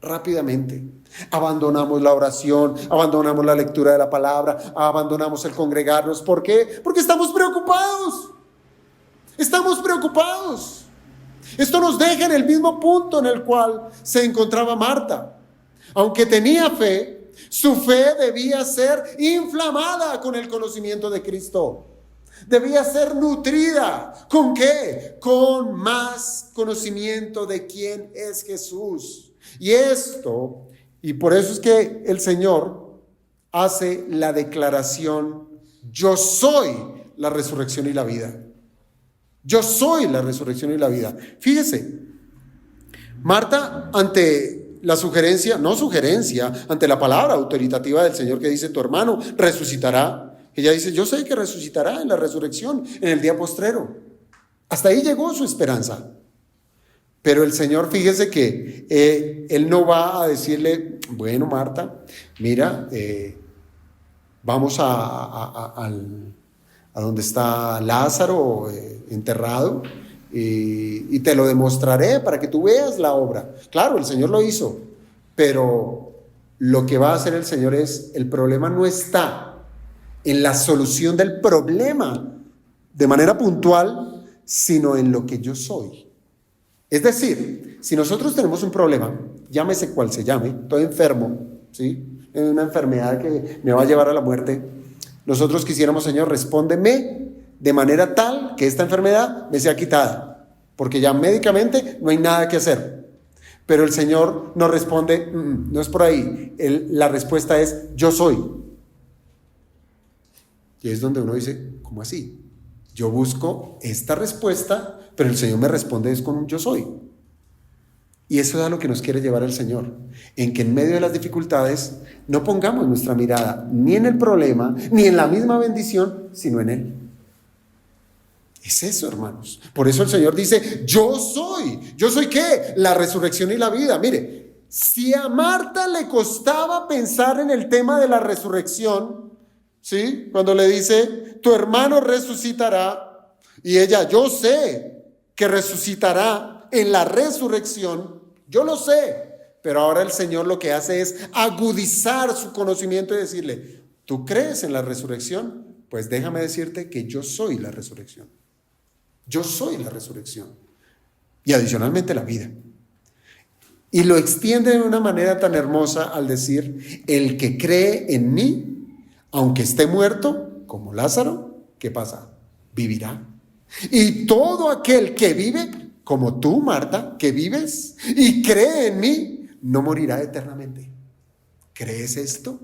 Speaker 1: Rápidamente. Abandonamos la oración, abandonamos la lectura de la palabra, abandonamos el congregarnos. ¿Por qué? Porque estamos preocupados. Estamos preocupados. Esto nos deja en el mismo punto en el cual se encontraba Marta. Aunque tenía fe, su fe debía ser inflamada con el conocimiento de Cristo. Debía ser nutrida. ¿Con qué? Con más conocimiento de quién es Jesús. Y por eso es que el Señor hace la declaración: yo soy la resurrección y la vida. Yo soy la resurrección y la vida. Fíjese, Marta, ante la ante la palabra autoritativa del Señor que dice: tu hermano resucitará. Ella dice: yo sé que resucitará en la resurrección, en el día postrero. Hasta ahí llegó su esperanza. Pero el Señor, fíjese que Él no va a decirle: bueno, Marta, mira, vamos a donde está Lázaro enterrado, y te lo demostraré para que tú veas la obra. Claro, el Señor lo hizo, pero lo que va a hacer el Señor el problema no está en la solución del problema de manera puntual, sino en lo que yo soy. Es decir, si nosotros tenemos un problema, llámese cual se llame, estoy enfermo, ¿sí? En una enfermedad que me va a llevar a la muerte, nosotros quisiéramos: Señor, respóndeme de manera tal que esta enfermedad me sea quitada, porque ya médicamente no hay nada que hacer. Pero el Señor nos responde: no es por ahí. La respuesta es: yo soy. Y es donde uno dice: ¿cómo así? Yo busco esta respuesta, pero el Señor me responde es con un yo soy. Y eso es a lo que nos quiere llevar el Señor, en que en medio de las dificultades no pongamos nuestra mirada ni en el problema, ni en la misma bendición, sino en Él. Es eso, hermanos. Por eso el Señor dice: yo soy. ¿Yo soy qué? La resurrección y la vida. Mire, si a Marta le costaba pensar en el tema de la resurrección, ¿sí? Cuando le dice: tu hermano resucitará, y ella: yo sé que resucitará en la resurrección, yo lo sé. Pero ahora el Señor lo que hace es agudizar su conocimiento y decirle: ¿tú crees en la resurrección? Pues déjame decirte que yo soy la resurrección. Yo soy la resurrección. Y adicionalmente la vida. Y lo extiende de una manera tan hermosa al decir: el que cree en mí, aunque esté muerto, como Lázaro, ¿qué pasa? Vivirá. Y todo aquel que vive, como tú, Marta, que vives y cree en mí, no morirá eternamente. ¿Crees esto?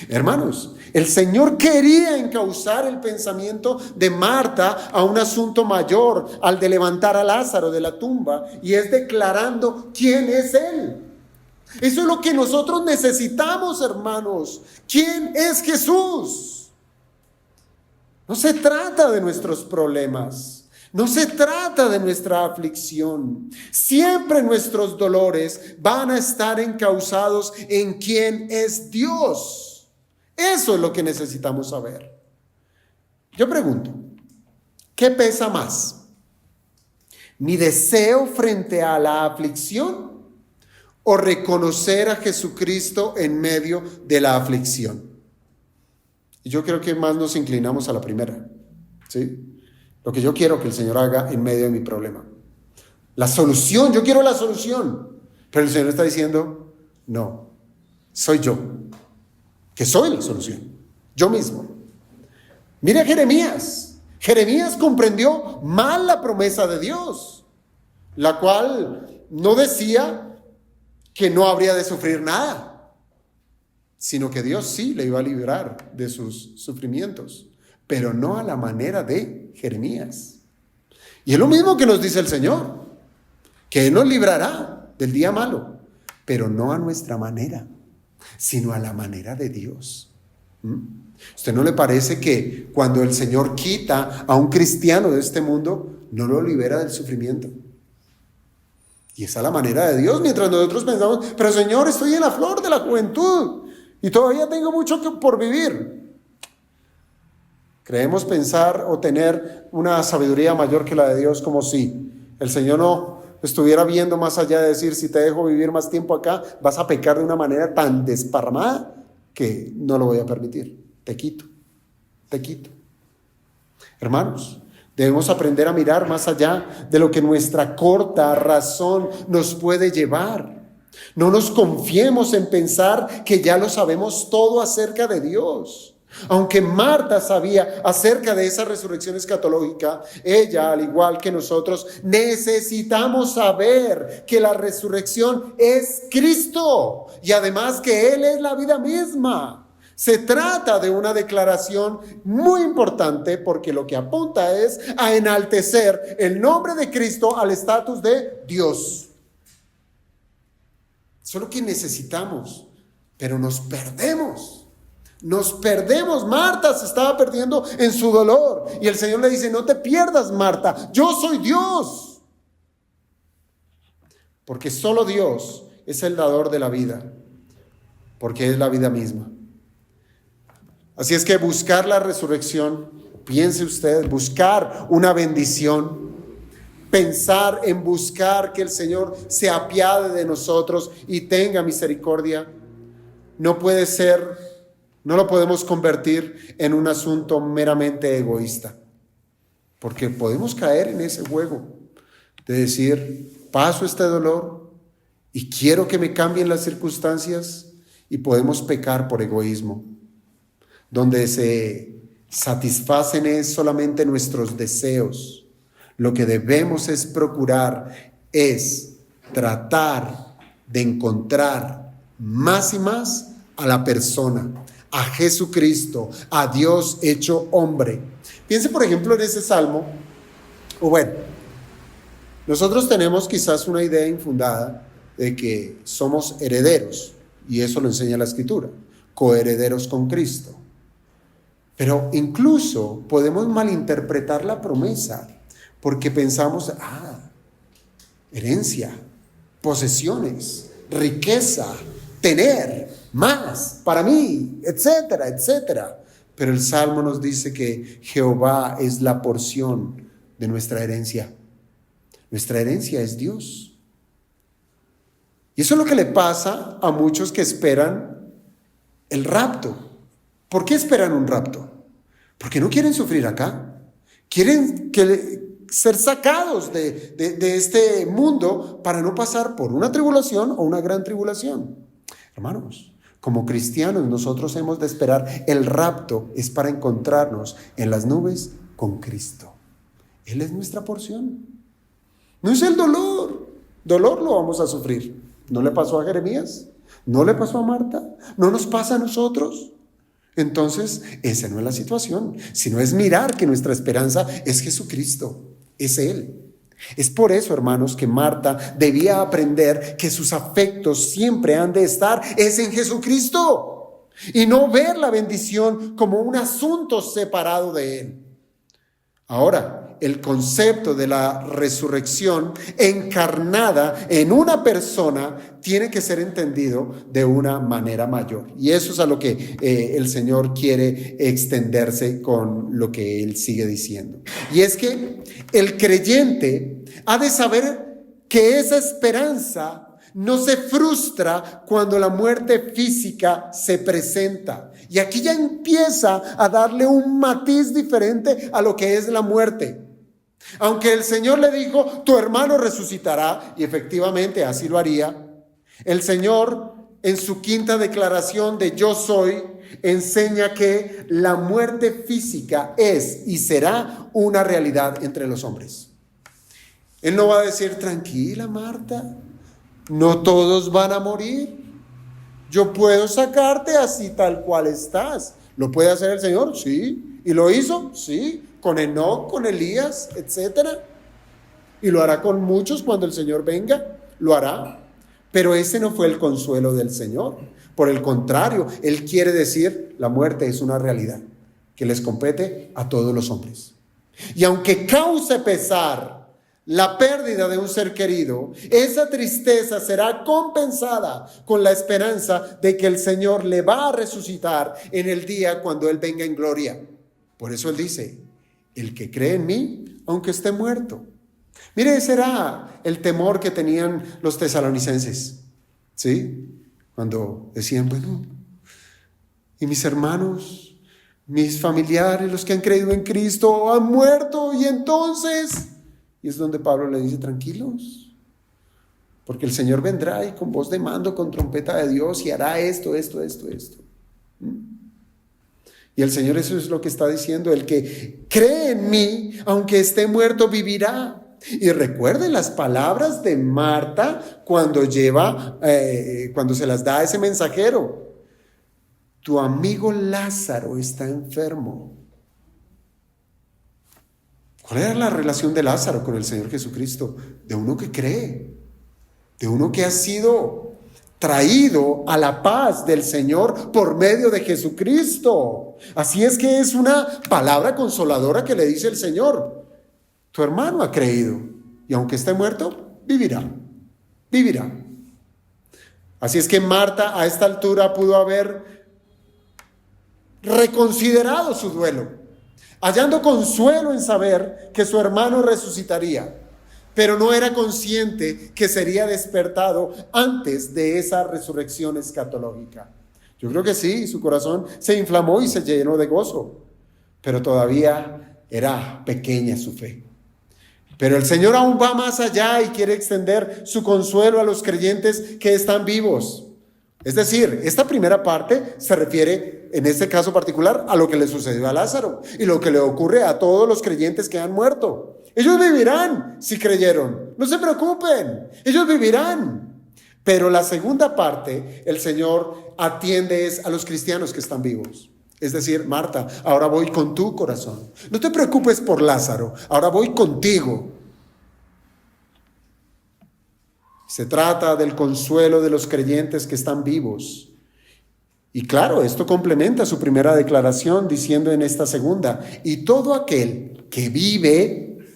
Speaker 1: Hermanos, el Señor quería encauzar el pensamiento de Marta a un asunto mayor, al de levantar a Lázaro de la tumba, y es declarando quién es Él. Eso es lo que nosotros necesitamos, hermanos. ¿Quién es Jesús? No se trata de nuestros problemas. No se trata de nuestra aflicción. Siempre nuestros dolores van a estar encausados en quién es Dios. Eso es lo que necesitamos saber. Yo pregunto, ¿qué pesa más? ¿Mi deseo frente a la aflicción o reconocer a Jesucristo en medio de la aflicción? Y yo creo que más nos inclinamos a la primera, ¿sí? Lo que yo quiero que el Señor haga en medio de mi problema. La solución, yo quiero la solución. Pero el Señor está diciendo: no, soy yo, que soy la solución, yo mismo. Mire a Jeremías. Jeremías comprendió mal la promesa de Dios, la cual no decía que no habría de sufrir nada, sino que Dios sí le iba a librar de sus sufrimientos, pero no a la manera de Jeremías. Y es lo mismo que nos dice el Señor, que Él nos librará del día malo, pero no a nuestra manera, sino a la manera de Dios. ¿Usted no le parece que cuando el Señor quita a un cristiano de este mundo, no lo libera del sufrimiento? Y esa es la manera de Dios, mientras nosotros pensamos, pero Señor, estoy en la flor de la juventud y todavía tengo mucho por vivir. Creemos pensar o tener una sabiduría mayor que la de Dios, como si el Señor no estuviera viendo más allá de decir, si te dejo vivir más tiempo acá, vas a pecar de una manera tan desparramada que no lo voy a permitir. Te quito. Hermanos, debemos aprender a mirar más allá de lo que nuestra corta razón nos puede llevar. No nos confiemos en pensar que ya lo sabemos todo acerca de Dios. Aunque Marta sabía acerca de esa resurrección escatológica, ella, al igual que nosotros, necesitamos saber que la resurrección es Cristo y además que Él es la vida misma. Se trata de una declaración muy importante porque lo que apunta es a enaltecer el nombre de Cristo al estatus de Dios. Eso es lo que necesitamos, pero nos perdemos. Marta se estaba perdiendo en su dolor y el Señor le dice, no te pierdas, Marta, yo soy Dios. Porque solo Dios es el dador de la vida, porque es la vida misma. Así es que buscar la resurrección, piense usted, buscar una bendición, pensar en buscar que el Señor se apiade de nosotros y tenga misericordia, no puede ser, no lo podemos convertir en un asunto meramente egoísta, porque podemos caer en ese juego de decir, paso este dolor y quiero que me cambien las circunstancias, y podemos pecar por egoísmo, donde se satisfacen solamente nuestros deseos. Lo que debemos es procurar, es tratar de encontrar más y más a la persona, a Jesucristo, a Dios hecho hombre. Piense, por ejemplo, en ese salmo, o bueno, nosotros tenemos quizás una idea infundada de que somos herederos, y eso lo enseña la Escritura, coherederos con Cristo. Pero incluso podemos malinterpretar la promesa porque pensamos, herencia, posesiones, riqueza, tener más para mí, etcétera, etcétera. Pero el Salmo nos dice que Jehová es la porción de nuestra herencia. Nuestra herencia es Dios. Y eso es lo que le pasa a muchos que esperan el rapto. ¿Por qué esperan un rapto? Porque no quieren sufrir acá. Quieren ser sacados de este mundo para no pasar por una tribulación o una gran tribulación. Hermanos, como cristianos nosotros hemos de esperar el rapto, es para encontrarnos en las nubes con Cristo. Él es nuestra porción. No es el dolor. Dolor lo vamos a sufrir. ¿No le pasó a Jeremías? ¿No le pasó a Marta? ¿No nos pasa a nosotros? Entonces, esa no es la situación, sino es mirar que nuestra esperanza es Jesucristo, es Él. Es por eso, hermanos, que Marta debía aprender que sus afectos siempre han de estar en Jesucristo y no ver la bendición como un asunto separado de Él. Ahora, el concepto de la resurrección encarnada en una persona tiene que ser entendido de una manera mayor. Y eso es a lo que el Señor quiere extenderse con lo que Él sigue diciendo. Y es que el creyente ha de saber que esa esperanza no se frustra cuando la muerte física se presenta. Y aquí ya empieza a darle un matiz diferente a lo que es la muerte. Aunque el Señor le dijo, tu hermano resucitará, y efectivamente así lo haría, el Señor en su quinta declaración de yo soy, enseña que la muerte física es y será una realidad entre los hombres. Él no va a decir, tranquila Marta, no todos van a morir. Yo puedo sacarte así tal cual estás. ¿Lo puede hacer el Señor? Sí. ¿Y lo hizo? Sí. Con Enoc, con Elías, etcétera. Y lo hará con muchos cuando el Señor venga. Lo hará. Pero ese no fue el consuelo del Señor. Por el contrario, Él quiere decir, la muerte es una realidad que les compete a todos los hombres. Y aunque cause pesar la pérdida de un ser querido, esa tristeza será compensada con la esperanza de que el Señor le va a resucitar en el día cuando Él venga en gloria. Por eso Él dice, el que cree en mí, aunque esté muerto. Mire, ese era el temor que tenían los tesalonicenses, ¿sí? Cuando decían, bueno, y mis hermanos, mis familiares, los que han creído en Cristo, han muerto, y entonces... Y es donde Pablo le dice, tranquilos, porque el Señor vendrá y con voz de mando, con trompeta de Dios, y hará esto. Y el Señor eso es lo que está diciendo, el que cree en mí, aunque esté muerto, vivirá. Y recuerden las palabras de Marta cuando se las da a ese mensajero. Tu amigo Lázaro está enfermo. ¿Cuál era la relación de Lázaro con el Señor Jesucristo? De uno que cree, de uno que ha sido traído a la paz del Señor por medio de Jesucristo. Así es que es una palabra consoladora que le dice el Señor. Tu hermano ha creído y aunque esté muerto, vivirá. Así es que Marta a esta altura pudo haber reconsiderado su duelo, hallando consuelo en saber que su hermano resucitaría, pero no era consciente que sería despertado antes de esa resurrección escatológica. Yo creo que sí, su corazón se inflamó y se llenó de gozo, pero todavía era pequeña su fe. Pero el Señor aún va más allá y quiere extender su consuelo a los creyentes que están vivos. Es decir, esta primera parte se refiere, en este caso particular, a lo que le sucedió a Lázaro y lo que le ocurre a todos los creyentes que han muerto. Ellos vivirán si creyeron. No se preocupen, ellos vivirán. Pero la segunda parte, el Señor atiende es a los cristianos que están vivos. Es decir, Marta, ahora voy con tu corazón. No te preocupes por Lázaro, ahora voy contigo. Se trata del consuelo de los creyentes que están vivos. Y claro, esto complementa su primera declaración diciendo en esta segunda, y todo aquel que vive,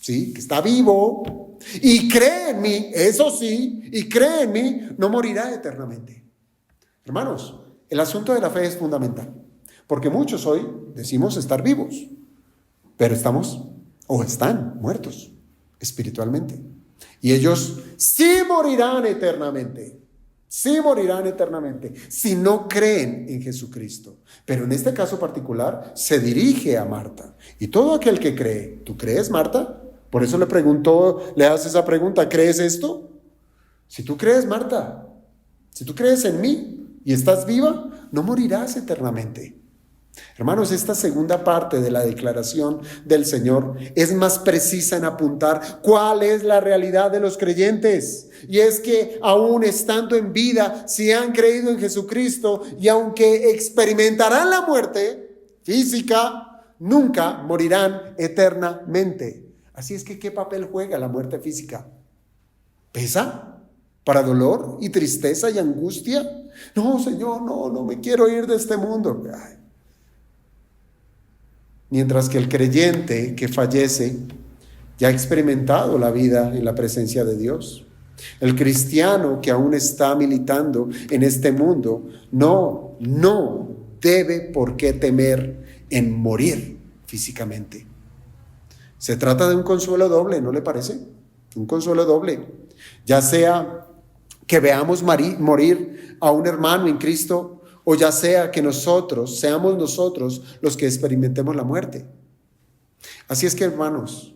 Speaker 1: ¿sí?, que está vivo y cree en mí, eso sí, y cree en mí, no morirá eternamente. Hermanos, el asunto de la fe es fundamental, porque muchos hoy decimos estar vivos, pero estamos o están muertos espiritualmente. Y ellos sí morirán eternamente si no creen en Jesucristo. Pero en este caso particular se dirige a Marta. Y todo aquel que cree, ¿tú crees, Marta? Por eso le hace esa pregunta, ¿crees esto? Si tú crees, Marta, si tú crees en mí y estás viva, no morirás eternamente. Hermanos, esta segunda parte de la declaración del Señor es más precisa en apuntar cuál es la realidad de los creyentes. Y es que aún estando en vida, si han creído en Jesucristo y aunque experimentarán la muerte física, nunca morirán eternamente. Así es que, ¿qué papel juega la muerte física? ¿Pesa para dolor y tristeza y angustia? No, Señor, no me quiero ir de este mundo. Ay. Mientras que el creyente que fallece ya ha experimentado la vida en la presencia de Dios. El cristiano que aún está militando en este mundo no debe por qué temer en morir físicamente. Se trata de un consuelo doble, ¿no le parece? Un consuelo doble. Ya sea que veamos morir a un hermano en Cristo, o ya sea que seamos nosotros los que experimentemos la muerte. Así es que, hermanos,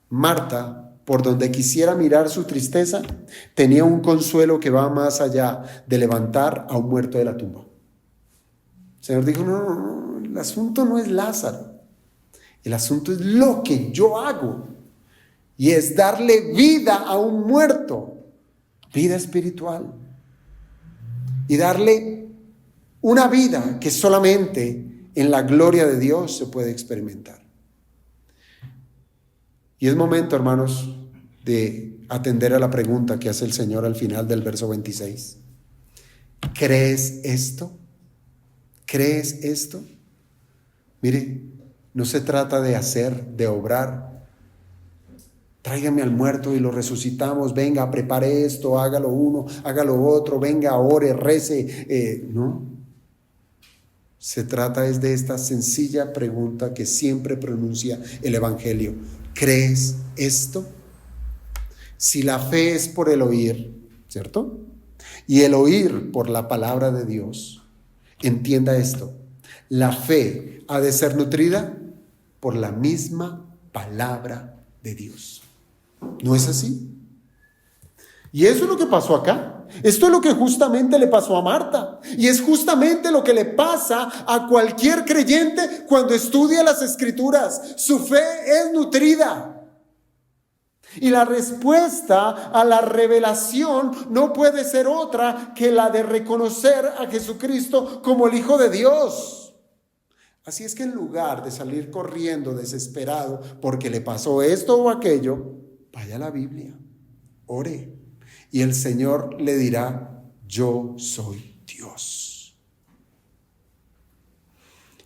Speaker 1: Marta, por donde quisiera mirar su tristeza, tenía un consuelo que va más allá de levantar a un muerto de la tumba. Señor dijo, no, el asunto no es Lázaro. El asunto es lo que yo hago. Y es darle vida a un muerto. Vida espiritual. Y darle una vida que solamente en la gloria de Dios se puede experimentar. Y es momento, hermanos, de atender a la pregunta que hace el Señor al final del verso 26. ¿Crees esto? ¿Crees esto? Mire, no se trata de hacer, de obrar. Tráigame al muerto y lo resucitamos. Venga, prepare esto, hágalo uno, hágalo otro. Venga, ore, rece. No. Se trata es de esta sencilla pregunta que siempre pronuncia el Evangelio. ¿Crees esto? Si la fe es por el oír, ¿cierto? Y el oír por la palabra de Dios, entienda esto. La fe ha de ser nutrida por la misma palabra de Dios. ¿No es así? Y eso es lo que pasó acá. Esto es lo que justamente le pasó a Marta. Y es justamente lo que le pasa a cualquier creyente cuando estudia las Escrituras. Su fe es nutrida. Y la respuesta a la revelación no puede ser otra que la de reconocer a Jesucristo como el Hijo de Dios. Así es que en lugar de salir corriendo desesperado porque le pasó esto o aquello, vaya a la Biblia, ore, y el Señor le dirá, yo soy Dios.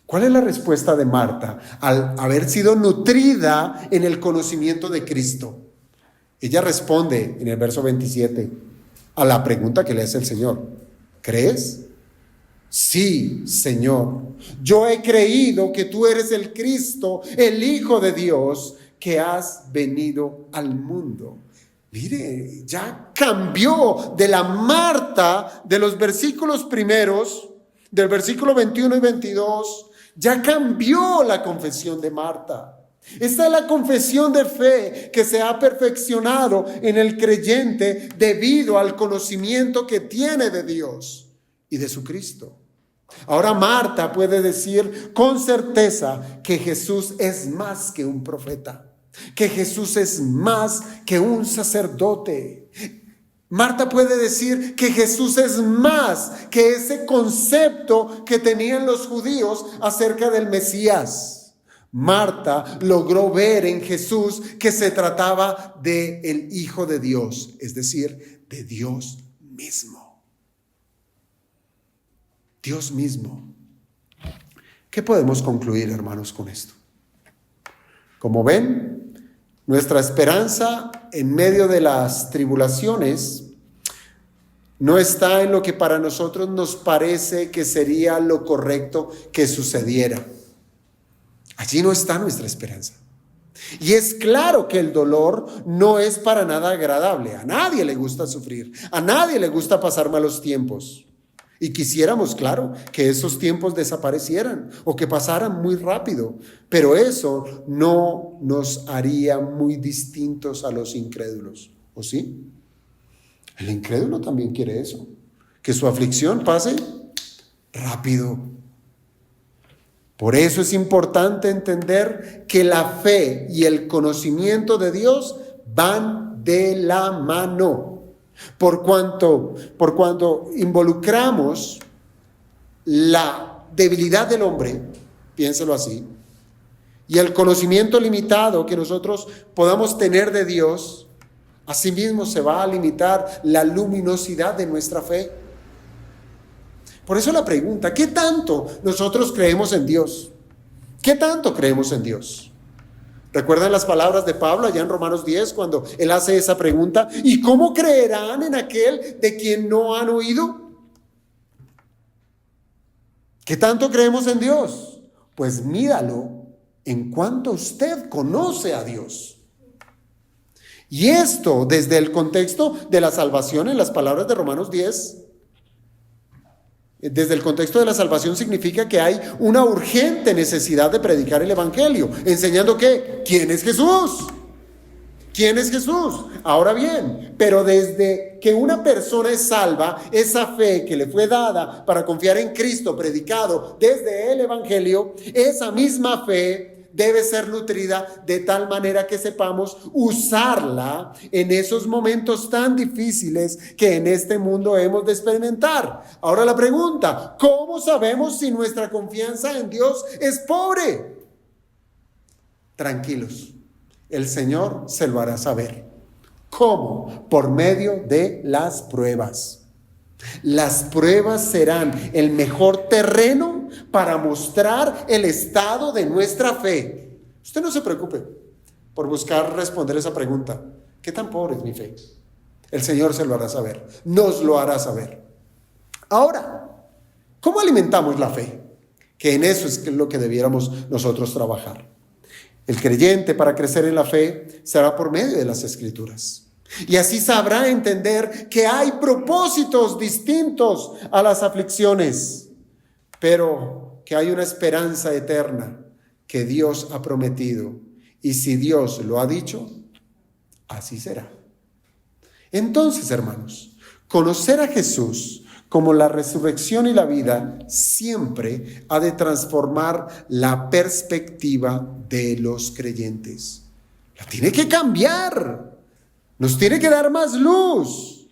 Speaker 1: ¿Cuál es la respuesta de Marta al haber sido nutrida en el conocimiento de Cristo? Ella responde en el verso 27 a la pregunta que le hace el Señor. ¿Crees? Sí, Señor. Yo he creído que tú eres el Cristo, el Hijo de Dios, que has venido al mundo. Mire, ya cambió de la Marta de los versículos primeros, del versículo 21 y 22, ya cambió la confesión de Marta. Esta es la confesión de fe que se ha perfeccionado en el creyente debido al conocimiento que tiene de Dios y de su Cristo. Ahora Marta puede decir con certeza que Jesús es más que un profeta, que Jesús es más que un sacerdote. Marta puede decir que Jesús es más que ese concepto que tenían los judíos acerca del Mesías. Marta logró ver en Jesús que se trataba del Hijo de Dios, es decir, de Dios mismo. Dios mismo. ¿Qué podemos concluir, hermanos, con esto? Como ven, nuestra esperanza en medio de las tribulaciones no está en lo que para nosotros nos parece que sería lo correcto que sucediera. Allí no está nuestra esperanza. Y es claro que el dolor no es para nada agradable. A nadie le gusta sufrir. A nadie le gusta pasar malos tiempos. Y quisiéramos, claro, que esos tiempos desaparecieran o que pasaran muy rápido. Pero eso no nos haría muy distintos a los incrédulos. ¿O sí? El incrédulo también quiere eso. Que su aflicción pase rápido. Por eso es importante entender que la fe y el conocimiento de Dios van de la mano. Por cuanto involucramos la debilidad del hombre, piénselo así, y el conocimiento limitado que nosotros podamos tener de Dios, asimismo se va a limitar la luminosidad de nuestra fe. Por eso la pregunta, ¿qué tanto nosotros creemos en Dios? ¿Qué tanto creemos en Dios? ¿Recuerdan las palabras de Pablo allá en Romanos 10 cuando él hace esa pregunta? ¿Y cómo creerán en aquel de quien no han oído? ¿Qué tanto creemos en Dios? Pues míralo en cuanto usted conoce a Dios. Y esto desde el contexto de la salvación en las palabras de Romanos 10. Desde el contexto de la salvación significa que hay una urgente necesidad de predicar el Evangelio, enseñando que ¿quién es Jesús? ¿Quién es Jesús? Ahora bien, pero desde que una persona es salva, esa fe que le fue dada para confiar en Cristo, predicado desde el Evangelio, esa misma fe debe ser nutrida de tal manera que sepamos usarla en esos momentos tan difíciles que en este mundo hemos de experimentar. Ahora la pregunta, ¿cómo sabemos si nuestra confianza en Dios es pobre? Tranquilos, el Señor se lo hará saber. ¿Cómo? Por medio de las pruebas. Las pruebas serán el mejor terreno para mostrar el estado de nuestra fe. Usted no se preocupe por buscar responder esa pregunta. ¿Qué tan pobre es mi fe? El Señor se lo hará saber, nos lo hará saber. Ahora, ¿cómo alimentamos la fe? Que en eso es lo que debiéramos nosotros trabajar. El creyente, para crecer en la fe, será por medio de las Escrituras. Y así sabrá entender que hay propósitos distintos a las aflicciones, pero que hay una esperanza eterna que Dios ha prometido. Y si Dios lo ha dicho, así será. Entonces, hermanos, conocer a Jesús como la resurrección y la vida siempre ha de transformar la perspectiva de los creyentes. La tiene que cambiar. Nos tiene que dar más luz.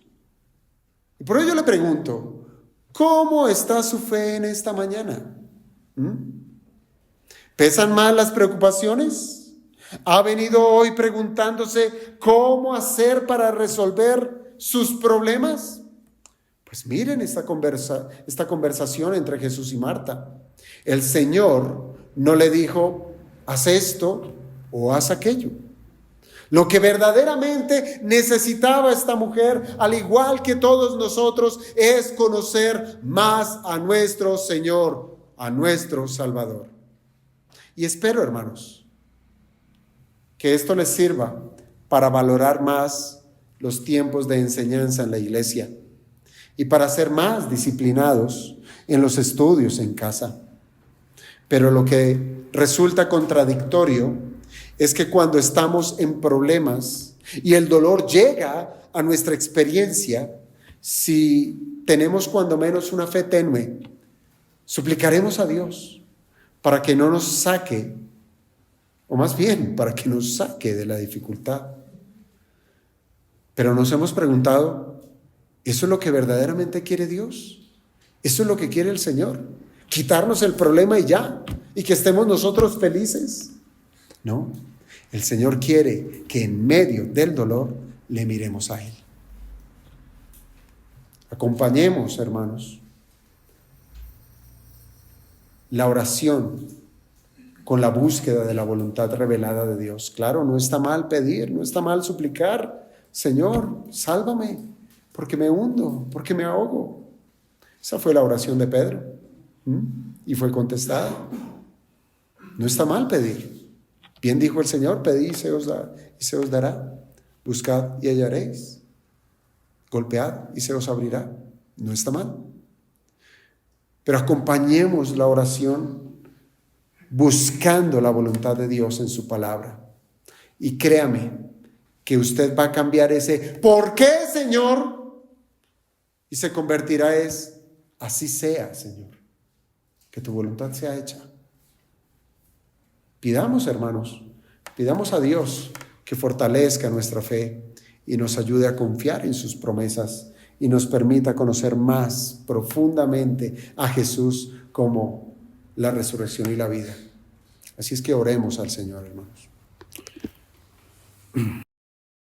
Speaker 1: Y por ello yo le pregunto, ¿cómo está su fe en esta mañana? ¿Pesan más las preocupaciones? ¿Ha venido hoy preguntándose cómo hacer para resolver sus problemas? Pues miren esta conversación entre Jesús y Marta. El Señor no le dijo, haz esto o haz aquello. Lo que verdaderamente necesitaba esta mujer, al igual que todos nosotros, es conocer más a nuestro Señor, a nuestro Salvador. Y espero, hermanos, que esto les sirva para valorar más los tiempos de enseñanza en la iglesia y para ser más disciplinados en los estudios en casa. Pero lo que resulta contradictorio es que cuando estamos en problemas y el dolor llega a nuestra experiencia, si tenemos cuando menos una fe tenue, suplicaremos a Dios para que no nos saque, o más bien para que nos saque de la dificultad. Pero nos hemos preguntado, ¿eso es lo que verdaderamente quiere Dios? ¿Eso es lo que quiere el Señor? ¿Quitarnos el problema y ya? ¿Y que estemos nosotros felices? No, el Señor quiere que en medio del dolor le miremos a Él. Acompañemos, hermanos, la oración con la búsqueda de la voluntad revelada de Dios. Claro, no está mal pedir, no está mal suplicar. Señor, sálvame, porque me hundo, porque me ahogo. Esa fue la oración de Pedro, y fue contestada. No está mal pedir. Bien dijo el Señor, pedid y se os dará. Buscad y hallaréis. Golpead y se os abrirá. No está mal. Pero acompañemos la oración buscando la voluntad de Dios en su palabra. Y créame que usted va a cambiar ese ¿por qué, Señor? Y se convertirá así sea, Señor. Que tu voluntad sea hecha. Pidamos, hermanos, pidamos a Dios que fortalezca nuestra fe y nos ayude a confiar en sus promesas y nos permita conocer más profundamente a Jesús como la resurrección y la vida. Así es que oremos al Señor, hermanos.